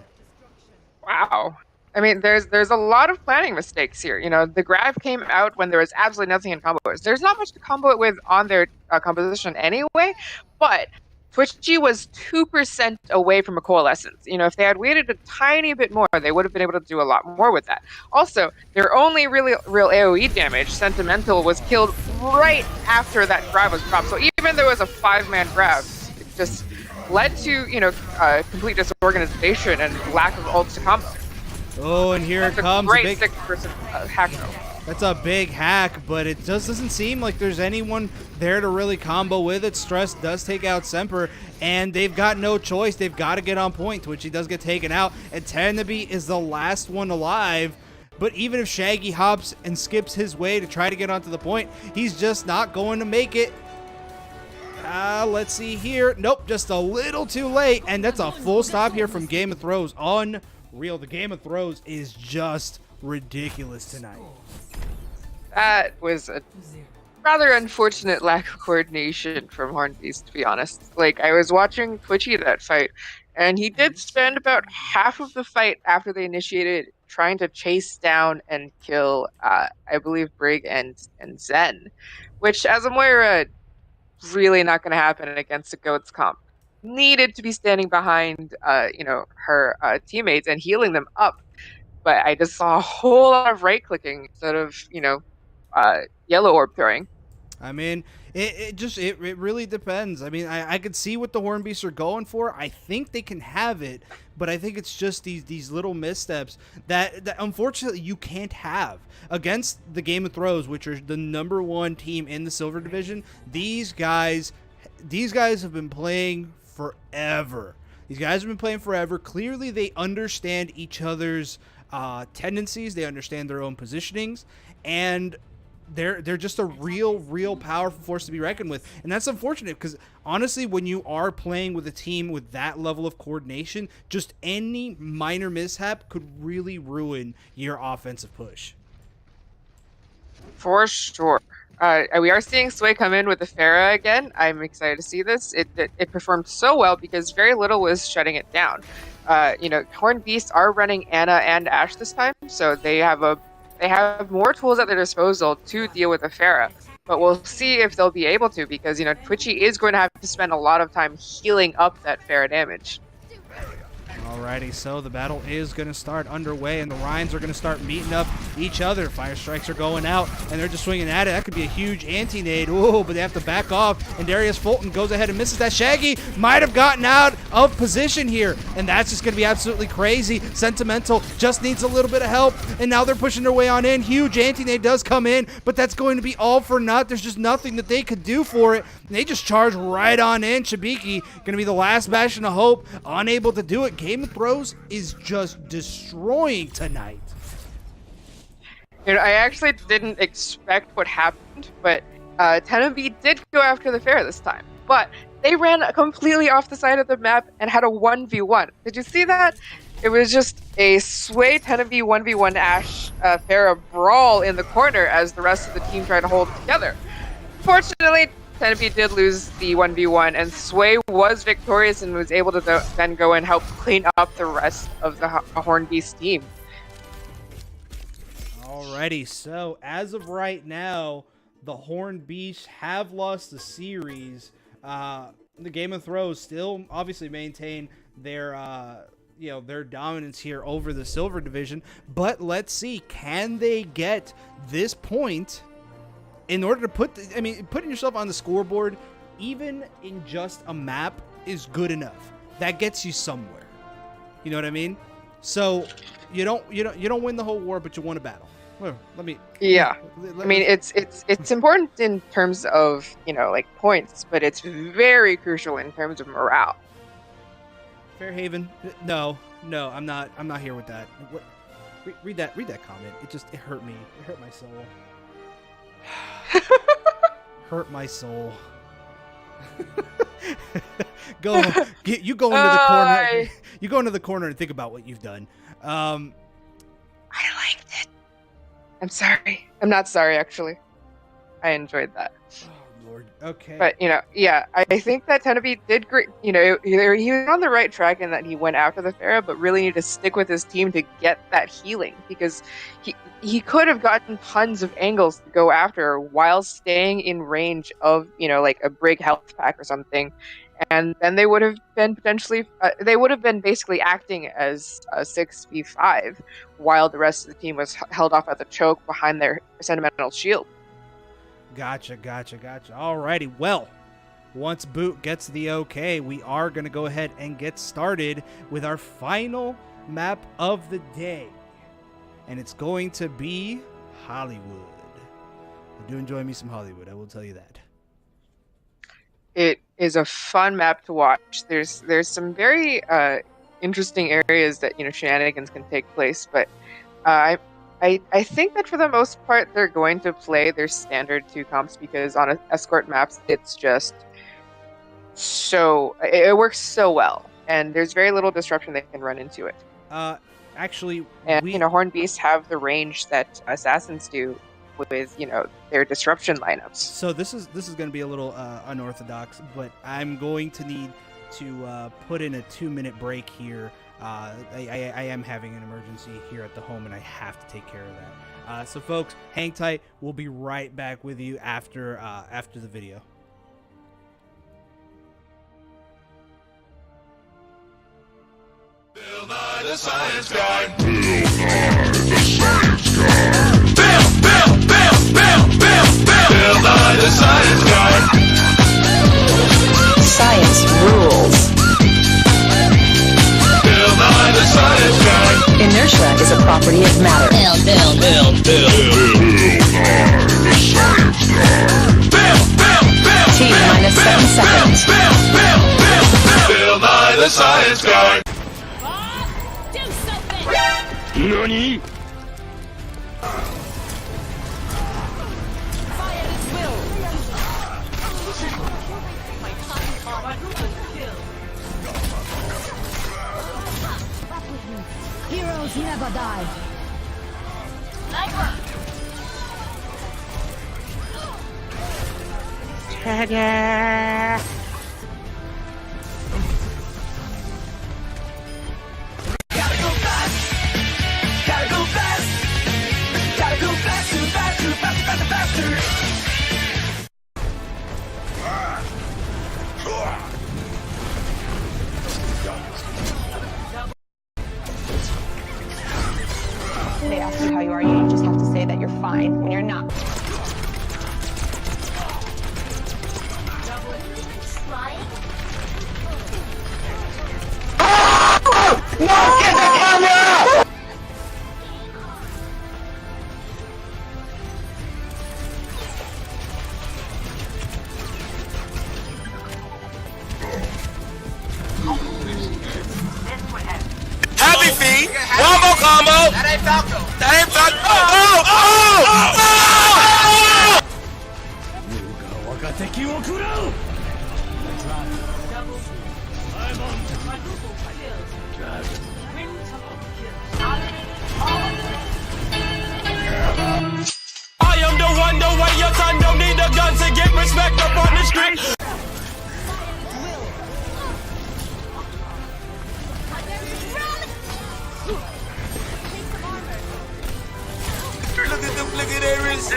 Wow. I mean, there's a lot of planning mistakes here. You know, the grab came out when there was absolutely nothing in combos. There's not much to combo it with on their composition anyway, but Twitchy was 2% away from a coalescence. You know, if they had waited a tiny bit more, they would have been able to do a lot more with that. Also, their only real AoE damage, Sentimental, was killed right after that grab was dropped. So even though it was a 5-man grab, it just led to, you know, complete disorganization and lack of ults to combo. Oh, and here it comes. Great 6-person hack though. That's a big hack, but it just doesn't seem like there's anyone there to really combo with it. Stress does take out Semper, and they've got no choice. They've got to get on point, which he does get taken out, and Tanabe is the last one alive. But even if Shaggy hops and skips his way to try to get onto the point, he's just not going to make it. Let's see here. Nope, just a little too late, and that's a full stop here from Game of Thrones. Unreal. The Game of Thrones is just ridiculous tonight. That was a rather unfortunate lack of coordination from Horned Beast, to be honest. Like, I was watching Twitchy that fight, and he did spend about half of the fight after they initiated trying to chase down and kill, I believe, Brig and Zen, which, as a Moira, really not going to happen against a GOATS comp. Needed to be standing behind, you know, her teammates and healing them up. But I just saw a whole lot of right-clicking instead of, you know, yellow orb throwing. I mean, it really depends. I mean, I could see what the Horned Beasts are going for. I think they can have it, but I think it's just these little missteps that unfortunately you can't have against the Game of Thrones, which are the #1 team in the Silver Division. These guys have been playing forever. These guys have been playing forever. Clearly, they understand each other's tendencies. They understand their own positionings, and they're just a real powerful force to be reckoned with. And that's unfortunate because honestly, when you are playing with a team with that level of coordination, just any minor mishap could really ruin your offensive push. For sure. We are seeing Sway come in with the Pharah again. I'm excited to see this. It performed so well because very little was shutting it down. You know, Horned Beasts are running Anna and Ashe this time, so they have more tools at their disposal to deal with the Pharah. But we'll see if they'll be able to, because, you know, Twitchy is going to have to spend a lot of time healing up that Pharah damage. Alrighty, so the battle is going to start underway, and the Ryans are going to start meeting up each other. Fire strikes are going out, and they're just swinging at it. That could be a huge anti-nade. Ooh, but they have to back off, and Darius Fulton goes ahead and misses that. Shaggy might have gotten out of position here, and that's just going to be absolutely crazy. Sentimental just needs a little bit of help, and now they're pushing their way on in. Huge anti-nade does come in, but that's going to be all for naught. There's just nothing that they could do for it, and they just charge right on in. Shibiki going to be the last bastion of hope, unable to do it. Game of Thrones is just destroying tonight. You know, I actually didn't expect what happened, but Tanabe did go after the Pharah this time. But they ran completely off the side of the map and had a 1v1. Did you see that? It was just a Sway Tanabe 1v1 Ashe Pharah brawl in the corner as the rest of the team tried to hold it together. Fortunately, Tanabe did lose the 1v1, and Sway was victorious and was able to then go and help clean up the rest of the Horned Beast team. Alrighty, so as of right now, the Horned Beasts have lost the series. The Game of Thrones still obviously maintain their their dominance here over the Silver Division, but let's see, can they get this point in order to putting yourself on the scoreboard, even in just a map, is good enough. That gets you somewhere. You know what I mean? So you don't win the whole war, but you won a battle. Well, let me. Yeah. let- I mean, it's important in terms of, like points, but it's very crucial in terms of morale. Fairhaven. No, I'm not here with that. What? Read that comment. It hurt me. It hurt my soul. Hurt my soul. You go into the corner. You go into the corner and think about what you've done. I liked it. I'm sorry. I'm not sorry, actually. I enjoyed that. Oh Lord. Okay. But yeah, I think that Teneby did great. He was on the right track in that he went after the Pharaoh, but really needed to stick with his team to get that healing, because he could have gotten tons of angles to go after while staying in range of like a brig health pack or something, and then they would have been basically acting as a 6v5 while the rest of the team was held off at the choke behind their sentimental shield. Gotcha. Alrighty, well, once Boot gets the okay, we are going to go ahead and get started with our final map of the day. And it's going to be Hollywood. I do enjoy me some Hollywood, I will tell you that. It is a fun map to watch. There's some very interesting areas that shenanigans can take place, but I think that for the most part they're going to play their standard 2 comps, because on escort maps it's just it works so well, and there's very little disruption they can run into it. Actually, and Horned Beasts have the range that assassins do with their disruption lineups. So this is going to be a little unorthodox, but I'm going to need to put in a 2-minute break here. I am having an emergency here at the home, and I have to take care of that. So folks, hang tight. We'll be right back with you after the video. Bill Nye the Science Guy. Bill Nye the Science Guy. Bill Nye the Science Guy. Science rules. Bill Nye the Science Guy. Inertia is a property of matter. Bill Nye the Science Guy. T-minus 7 seconds. Bill Nye the Science Guy. Do something! NANI? Fire at will! Heroes never die. They ask you how you are, you just have to say that you're fine when you're not. Happy feet. One more combo. That ain't Falco. I am the one, the way your son don't need a gun to get respect up on the street. Look at Ares.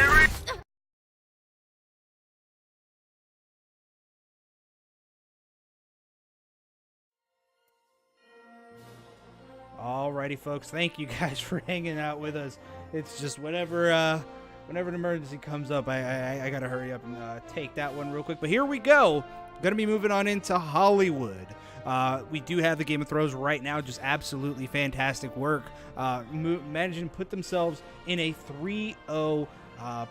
Alrighty, folks. Thank you guys for hanging out with us. It's just whenever an emergency comes up, I gotta hurry up and take that one real quick. But here we go. Gonna be moving on into Hollywood. We do have the Game of Thrones right now, just absolutely fantastic work, managing to put themselves in a 3-0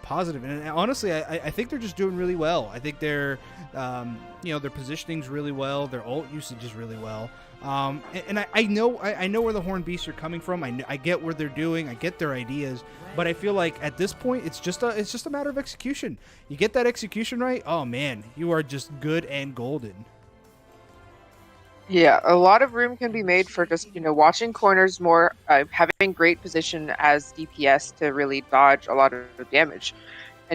positive. And honestly, I think they're just doing really well. I think they're, their positioning's really well. Their ult usage is really well. And I know where the Horned Beasts are coming from. I get what they're doing. I get their ideas. But I feel like at this point, it's just a matter of execution. You get that execution right, oh man, you are just good and golden. Yeah, a lot of room can be made for just, watching corners more, having great position as DPS to really dodge a lot of damage,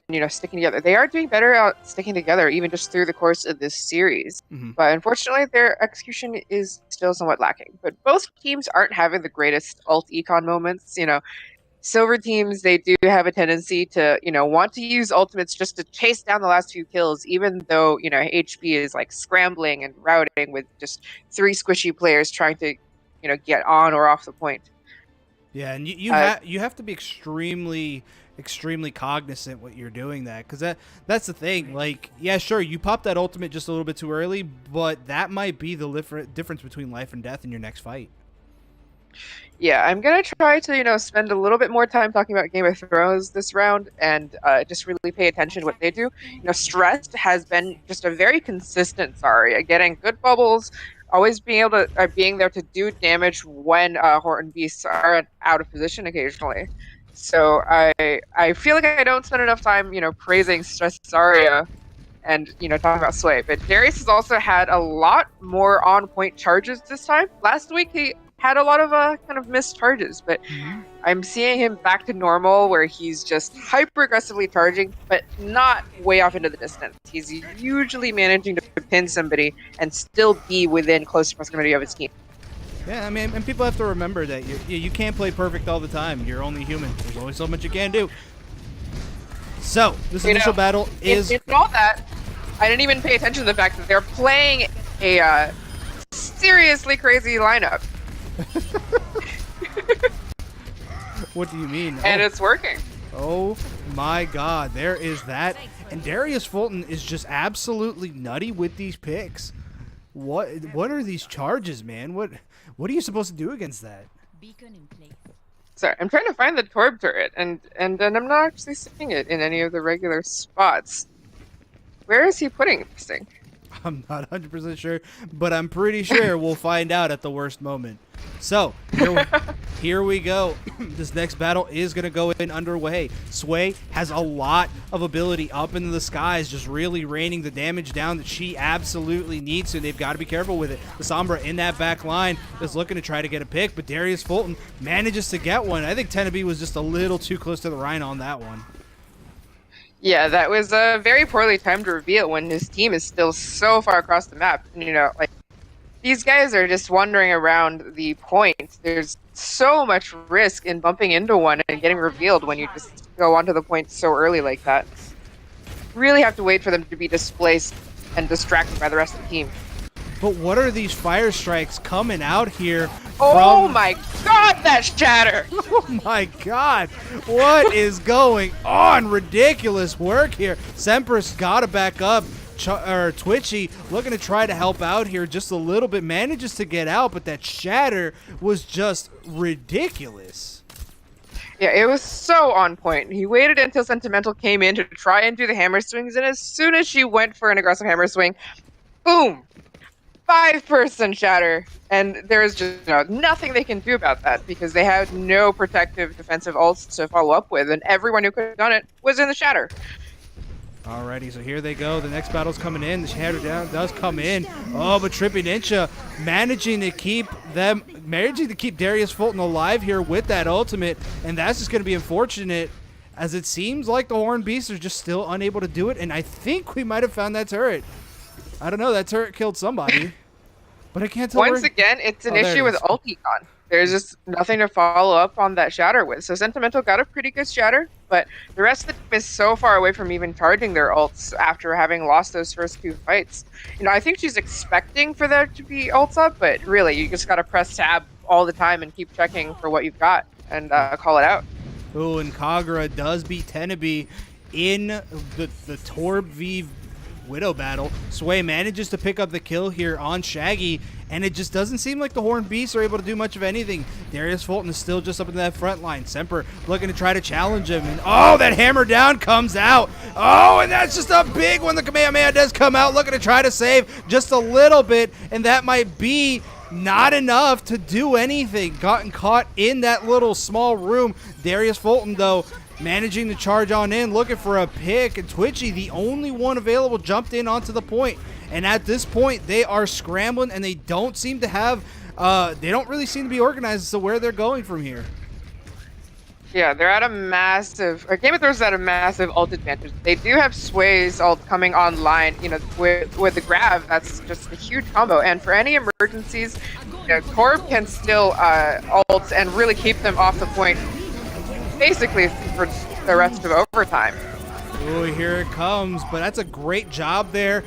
and, sticking together. They are doing better at sticking together, even just through the course of this series. Mm-hmm. But unfortunately, their execution is still somewhat lacking. But both teams aren't having the greatest ult econ moments, Silver teams, they do have a tendency to, want to use ultimates just to chase down the last few kills, even though, HP is like scrambling and routing with just 3 squishy players trying to, get on or off the point. Yeah, and you have to be extremely cognizant what you're doing because that's the thing. Like, yeah, sure, you pop that ultimate just a little bit too early, but that might be the difference between life and death in your next fight. Yeah, I'm going to try to, spend a little bit more time talking about Game of Thrones this round and just really pay attention to what they do. Stressed has been just a very consistent Zarya, getting good bubbles, always being there to do damage when Horton Beasts are out of position occasionally. So I feel like I don't spend enough time, praising Stressed Zarya and, talking about Sway. But Darius has also had a lot more on-point charges this time. Last week, he had a lot of kind of missed charges, but I'm seeing him back to normal where he's just hyper aggressively charging, but not way off into the distance. He's usually managing to pin somebody and still be within close proximity of his team. Yeah, I mean, and people have to remember that you can't play perfect all the time. You're only human. There's only so much you can do. So, this initial battle is... In all that, I didn't even pay attention to the fact that they're playing a seriously crazy lineup. What do you mean? And it's working. Oh my god, there is that. And Darius Fulton is just absolutely nutty with these picks. What are these charges, man? What are you supposed to do against that? Beacon in place. Sorry, I'm trying to find the Torb turret, and I'm not actually seeing it in any of the regular spots. Where is he putting this thing? I'm not 100% sure, but I'm pretty sure we'll find out at the worst moment. So, here we go. This next battle is going to go in underway. Sway has a lot of ability up into the skies, just really raining the damage down that she absolutely needs to. They've got to be careful with it. The Sombra in that back line is looking to try to get a pick, but Darius Fulton manages to get one. I think Tenabe was just a little too close to the Rhino on that one. Yeah, that was a very poorly timed reveal when his team is still so far across the map. And, these guys are just wandering around the point. There's so much risk in bumping into one and getting revealed when you just go onto the point so early like that. Really have to wait for them to be displaced and distracted by the rest of the team. But what are these fire strikes coming out here? Oh my god, that shatter! Oh my god, what is going on? Ridiculous work here. Sempress got to back up. Twitchy looking to try to help out here just a little bit, manages to get out, but that shatter was just ridiculous. Yeah, it was so on point. He waited until Sentimental came in to try and do the hammer swings, and as soon as she went for an aggressive hammer swing, boom! 5-person shatter, and there's just nothing they can do about that because they had no protective defensive ults to follow up with, and everyone who could have done it was in the shatter. Alrighty, so here they go. The next battle's coming in. The shatter down does come in. Oh, but Trippy Ninja managing to keep Darius Fulton alive here with that ultimate, and that's just going to be unfortunate as it seems like the Horned Beasts are just still unable to do it, and I think we might have found that turret. I don't know, that turret killed somebody, but I can't tell. Once again, it's an issue with ult econ. There's just nothing to follow up on that shatter with. So Sentimental got a pretty good shatter, but the rest of the team is so far away from even charging their ults after having lost those first 2 fights. I think she's expecting for there to be ults up, but really, you just got to press tab all the time and keep checking for what you've got and call it out. Oh, and Kagura does beat Tenabe in the Torb v Widow battle. Sway manages to pick up the kill here on Shaggy, and it just doesn't seem like the Horned Beasts are able to do much of anything. Darius Fulton is still just up in that front line. Semper looking to try to challenge him, and oh, that hammer down comes out. Oh, and that's just a big one. The Kamehameha does come out, looking to try to save just a little bit, and that might be not enough to do anything. Gotten caught in that little small room. Darius Fulton, though, managing to charge on in, looking for a pick, and Twitchy, the only one available, jumped in onto the point. And at this point, they are scrambling, and they don't seem to have, they don't really seem to be organized as to where they're going from here. Yeah, they're at a massive. Game of Thrones is at a massive ult advantage. They do have Sway's ult coming online, with the grab. That's just a huge combo. And for any emergencies, Corb can still ult and really keep them off the point, basically for the rest of overtime. Oh, here it comes, but that's a great job there.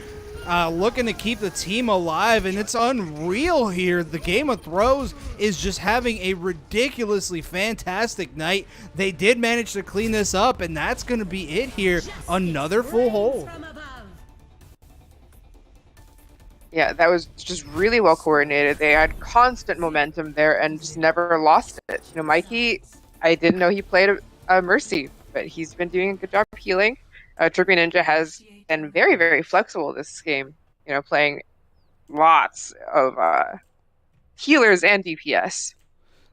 Looking to keep the team alive, and it's unreal here. The Game of Thrones is just having a ridiculously fantastic night. They did manage to clean this up, and that's going to be it here. Another full hold. Yeah, that was just really well coordinated. They had constant momentum there and just never lost it. Mikey, I didn't know he played a Mercy, but he's been doing a good job healing. Trippy Ninja has been very, very flexible this game, playing lots of healers and DPS.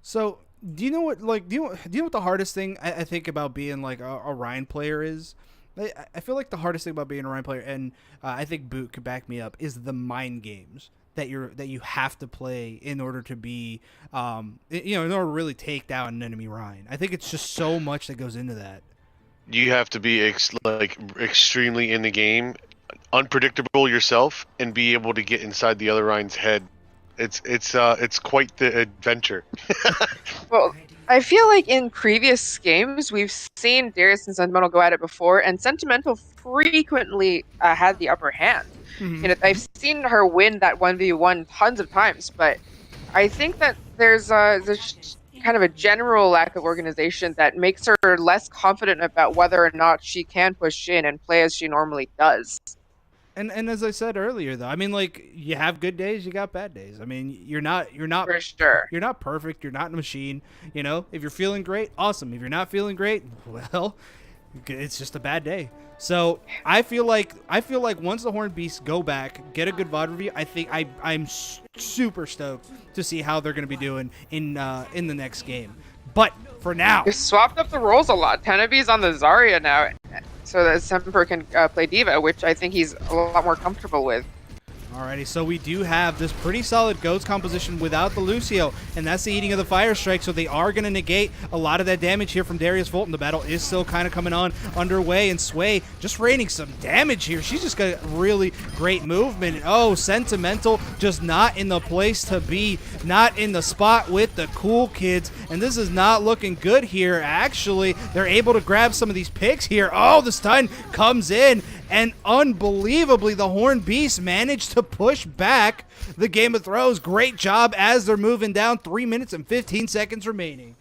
So, do you know what, do you know what the hardest thing I think about being like a Ryan player is? I feel like the hardest thing about being a Ryan player, and I think Boot could back me up, is the mind games that you have to play in order to be, in order to really take down an enemy Ryan. I think it's just so much that goes into that. You have to be extremely in the game, unpredictable yourself, and be able to get inside the other Ryan's head. It's quite the adventure. Well, I feel like in previous games we've seen Darius and Sentimental go at it before, and Sentimental frequently had the upper hand. Mm-hmm. I've seen her win that 1v1 tons of times, but I think that there's kind of a general lack of organization that makes her less confident about whether or not she can push in and play as she normally does. And as I said earlier, though, I mean, you have good days, you got bad days. I mean, you're not For sure. You're not perfect. You're not a machine. If you're feeling great, awesome. If you're not feeling great, well, it's just a bad day. So I feel like once the Horned Beasts go back, get a good VOD review, I think I'm super stoked to see how they're going to be doing in the next game. But for now, You swapped up the roles a lot. Teneby's on the Zarya now, so that Semper can play Diva, which I think he's a lot more comfortable with. alrighty, so we do have this pretty solid Goats composition without the Lucio, and that's the Eating of the Fire Strike, so they are going to negate a lot of that damage here from Darius Fulton. The battle is still kind of coming on underway, and Sway just raining some damage here. She's just got really great movement. And oh, Sentimental just not in the place to be, not in the spot with the cool kids, and this is not looking good here. Actually, they're able to grab some of these picks here. Oh, the stun comes in, and unbelievably, the Horned Beasts managed to push back the Game of Thrones. Great job as they're moving down. 3 minutes and 15 seconds remaining.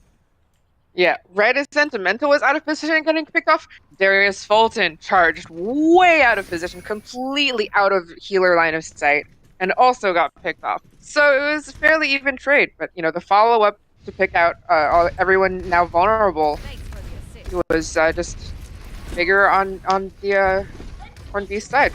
Yeah, right as Sentimental was out of position and getting picked off, Darius Fulton charged way out of position, completely out of healer line of sight, and also got picked off. So it was a fairly even trade, but the follow-up to pick out everyone now vulnerable was just bigger on the Horned Beast side.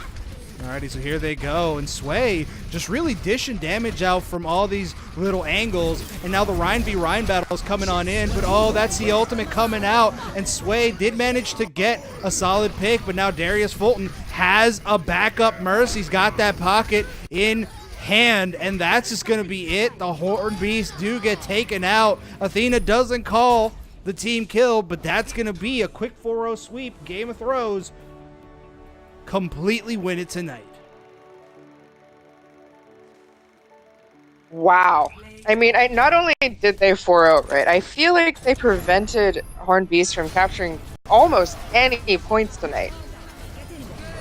Alrighty, so here they go, and Sway just really dishing damage out from all these little angles, and now the Ryan v Ryan battle is coming on in, but oh, that's the ultimate coming out, and Sway did manage to get a solid pick, but now Darius Fulton has a backup Mercy. He's got that pocket in hand, and that's just going to be it. The Horned Beasts do get taken out. Athena doesn't call the team kill, but that's going to be a quick 4-0 sweep. Game of Thrones completely win it tonight. Wow. I mean, not only did they 4-0, right? I feel like they prevented Horned Beast from capturing almost any points tonight.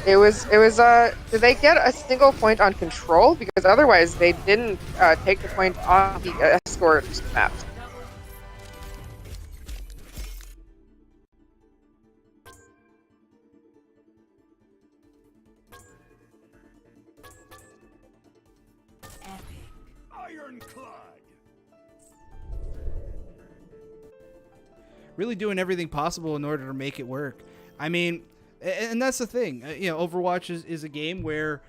It was did they get a single point on control? Because otherwise they didn't take the point on the escort map. Really doing everything possible in order to make it work. I mean, and that's the thing. Overwatch is a game where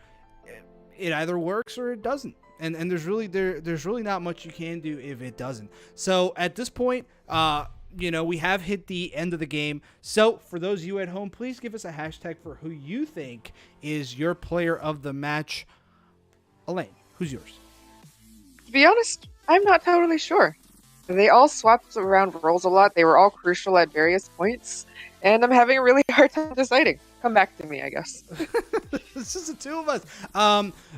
it either works or it doesn't. And there's really not much you can do if it doesn't. So at this point, we have hit the end of the game. So for those of you at home, please give us a hashtag for who you think is your player of the match. Elaine, who's yours? To be honest, I'm not totally sure. They all swapped around roles a lot. They were all crucial at various points, and I'm having a really hard time deciding. Come back to me, I guess. This is the two of us.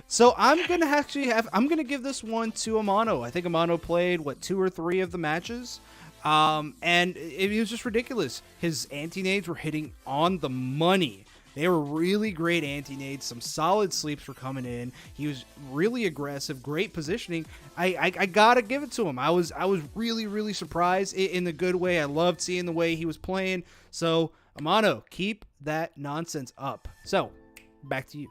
So I'm gonna give this one to Amano. I think Amano played 2 or 3 of the matches. And it was just ridiculous. His anti-nades were hitting on the money. They were really great anti-nades. Some solid sleeps were coming in. He was really aggressive, great positioning. I gotta give it to him. I was really, really surprised in the good way. I loved seeing the way he was playing. So, Amano, keep that nonsense up. So, back to you.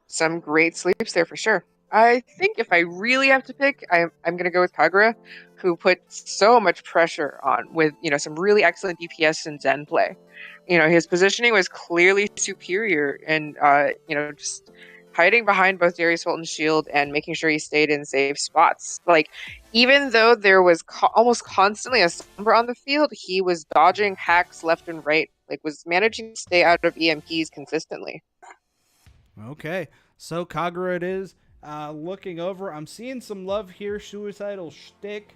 Some great sleeps there for sure. I think if I really have to pick, I'm going to go with Kagura, who put so much pressure on with, some really excellent DPS and Zen play. His positioning was clearly superior and, just hiding behind both Darius Fulton's shield and making sure he stayed in safe spots. Like, even though there was almost constantly a Sombra on the field, he was dodging hacks left and right, was managing to stay out of EMPs consistently. Okay, so Kagura it is. Looking over, I'm seeing some love here. Suicidal Stick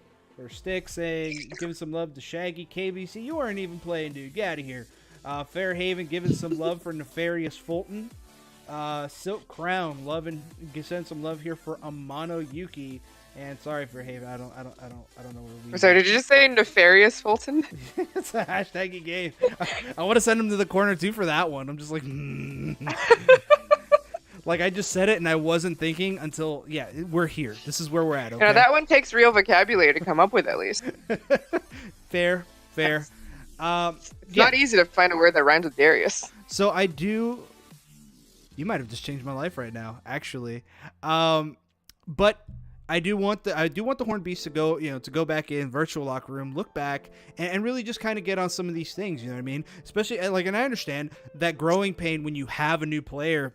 saying, giving some love to Shaggy. KBC, you aren't even playing, dude. Get out of here. Fairhaven giving some love for Nefarious Fulton. Silk Crown send some love here for Amano Yuki. And sorry, Fairhaven, I don't know where we. Sorry, did you just say Nefarious Fulton? It's a hashtag he gave. I want to send him to the corner too for that one. I'm just like. Like, I just said it and I wasn't thinking until, we're here. This is where we're at, okay? That one takes real vocabulary to come up with, at least. Fair. It's not easy to find a word that rhymes with Darius. So you might have just changed my life right now, actually. But I do want the Horned Beast to go back in Virtual Locker Room, look back, and really just kind of get on some of these things, you know what I mean? Especially, and I understand that growing pain when you have a new player.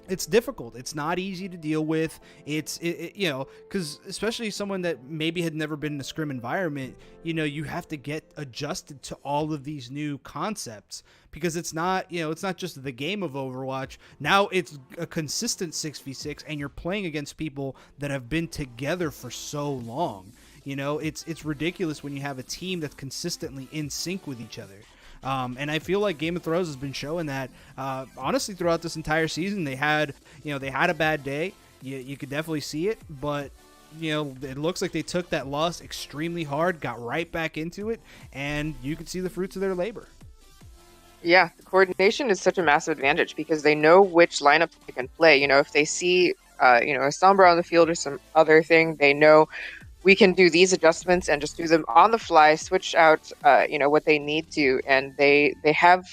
It's difficult. It's not easy to deal with. Because especially someone that maybe had never been in a scrim environment, you have to get adjusted to all of these new concepts because it's not just the game of Overwatch. Now it's a consistent 6v6 and you're playing against people that have been together for so long. It's ridiculous when you have a team that's consistently in sync with each other. And I feel like Game of Thrones has been showing that, honestly, throughout this entire season. They had a bad day. You could definitely see it, but, it looks like they took that loss extremely hard, got right back into it, and you could see the fruits of their labor. Yeah, the coordination is such a massive advantage because they know which lineup they can play. If they see, a Sombra on the field or some other thing, they know we can do these adjustments and just do them on the fly, switch out, what they need to. And they have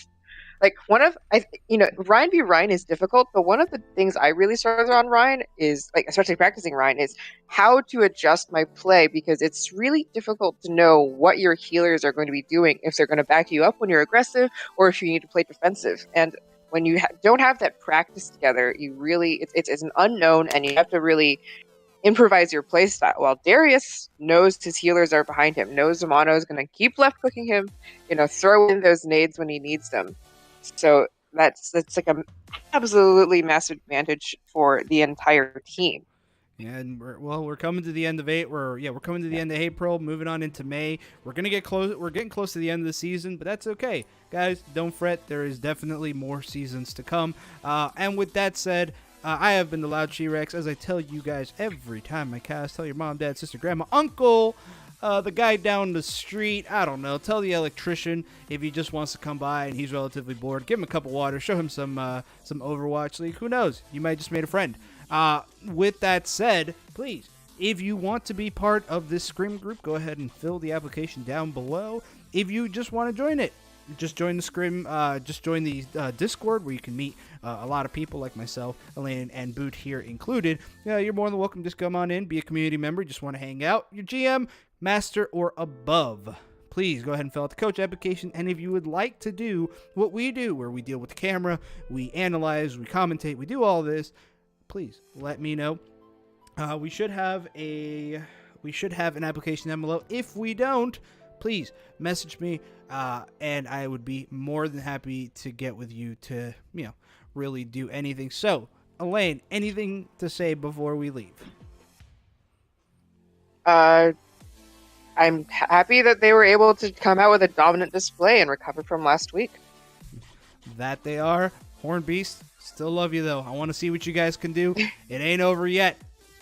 Ryan v. Ryan is difficult, but one of the things I really struggle on Ryan is, especially practicing Ryan, is how to adjust my play because it's really difficult to know what your healers are going to be doing, if they're going to back you up when you're aggressive or if you need to play defensive. And when you don't have that practice together, it's an unknown and you have to really improvise your playstyle. While Darius knows his healers are behind him, knows Amano is going to keep left clicking him, throw in those nades when he needs them. So that's like an absolutely massive advantage for the entire team. Yeah, and we're coming to the end of we're coming to the end of April, moving on into May. We're getting close to the end of the season, but that's okay, guys. Don't fret. There is definitely more seasons to come. And with that said, I have been the Loud She-Rex, as I tell you guys every time I cast. Tell your mom, dad, sister, grandma, uncle, the guy down the street, I don't know. Tell the electrician if he just wants to come by and he's relatively bored. Give him a cup of water. Show him some Overwatch League. Who knows? You might just made a friend. With that said, please, if you want to be part of this Scrim group, go ahead and fill the application down below. If you just want to join it, just join the scrim. Just join the Discord, where you can meet a lot of people like myself, Elaine, and Boot here included. You're more than welcome. Just come on in, be a community member. You just want to hang out. Your GM, master, or above. Please go ahead and fill out the coach application. And if you would like to do what we do, where we deal with the camera, we analyze, we commentate, we do all this, please let me know. We should have an application down below. If we don't, please message me, and I would be more than happy to get with you to, really do anything. So, Elaine, anything to say before we leave? I'm happy that they were able to come out with a dominant display and recover from last week. That they are. Horn Beast, still love you though. I want to see what you guys can do. It ain't over yet.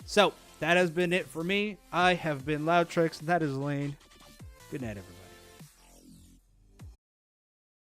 So, that has been it for me. I have been Loudtrix. That is Elaine. Good night, everyone.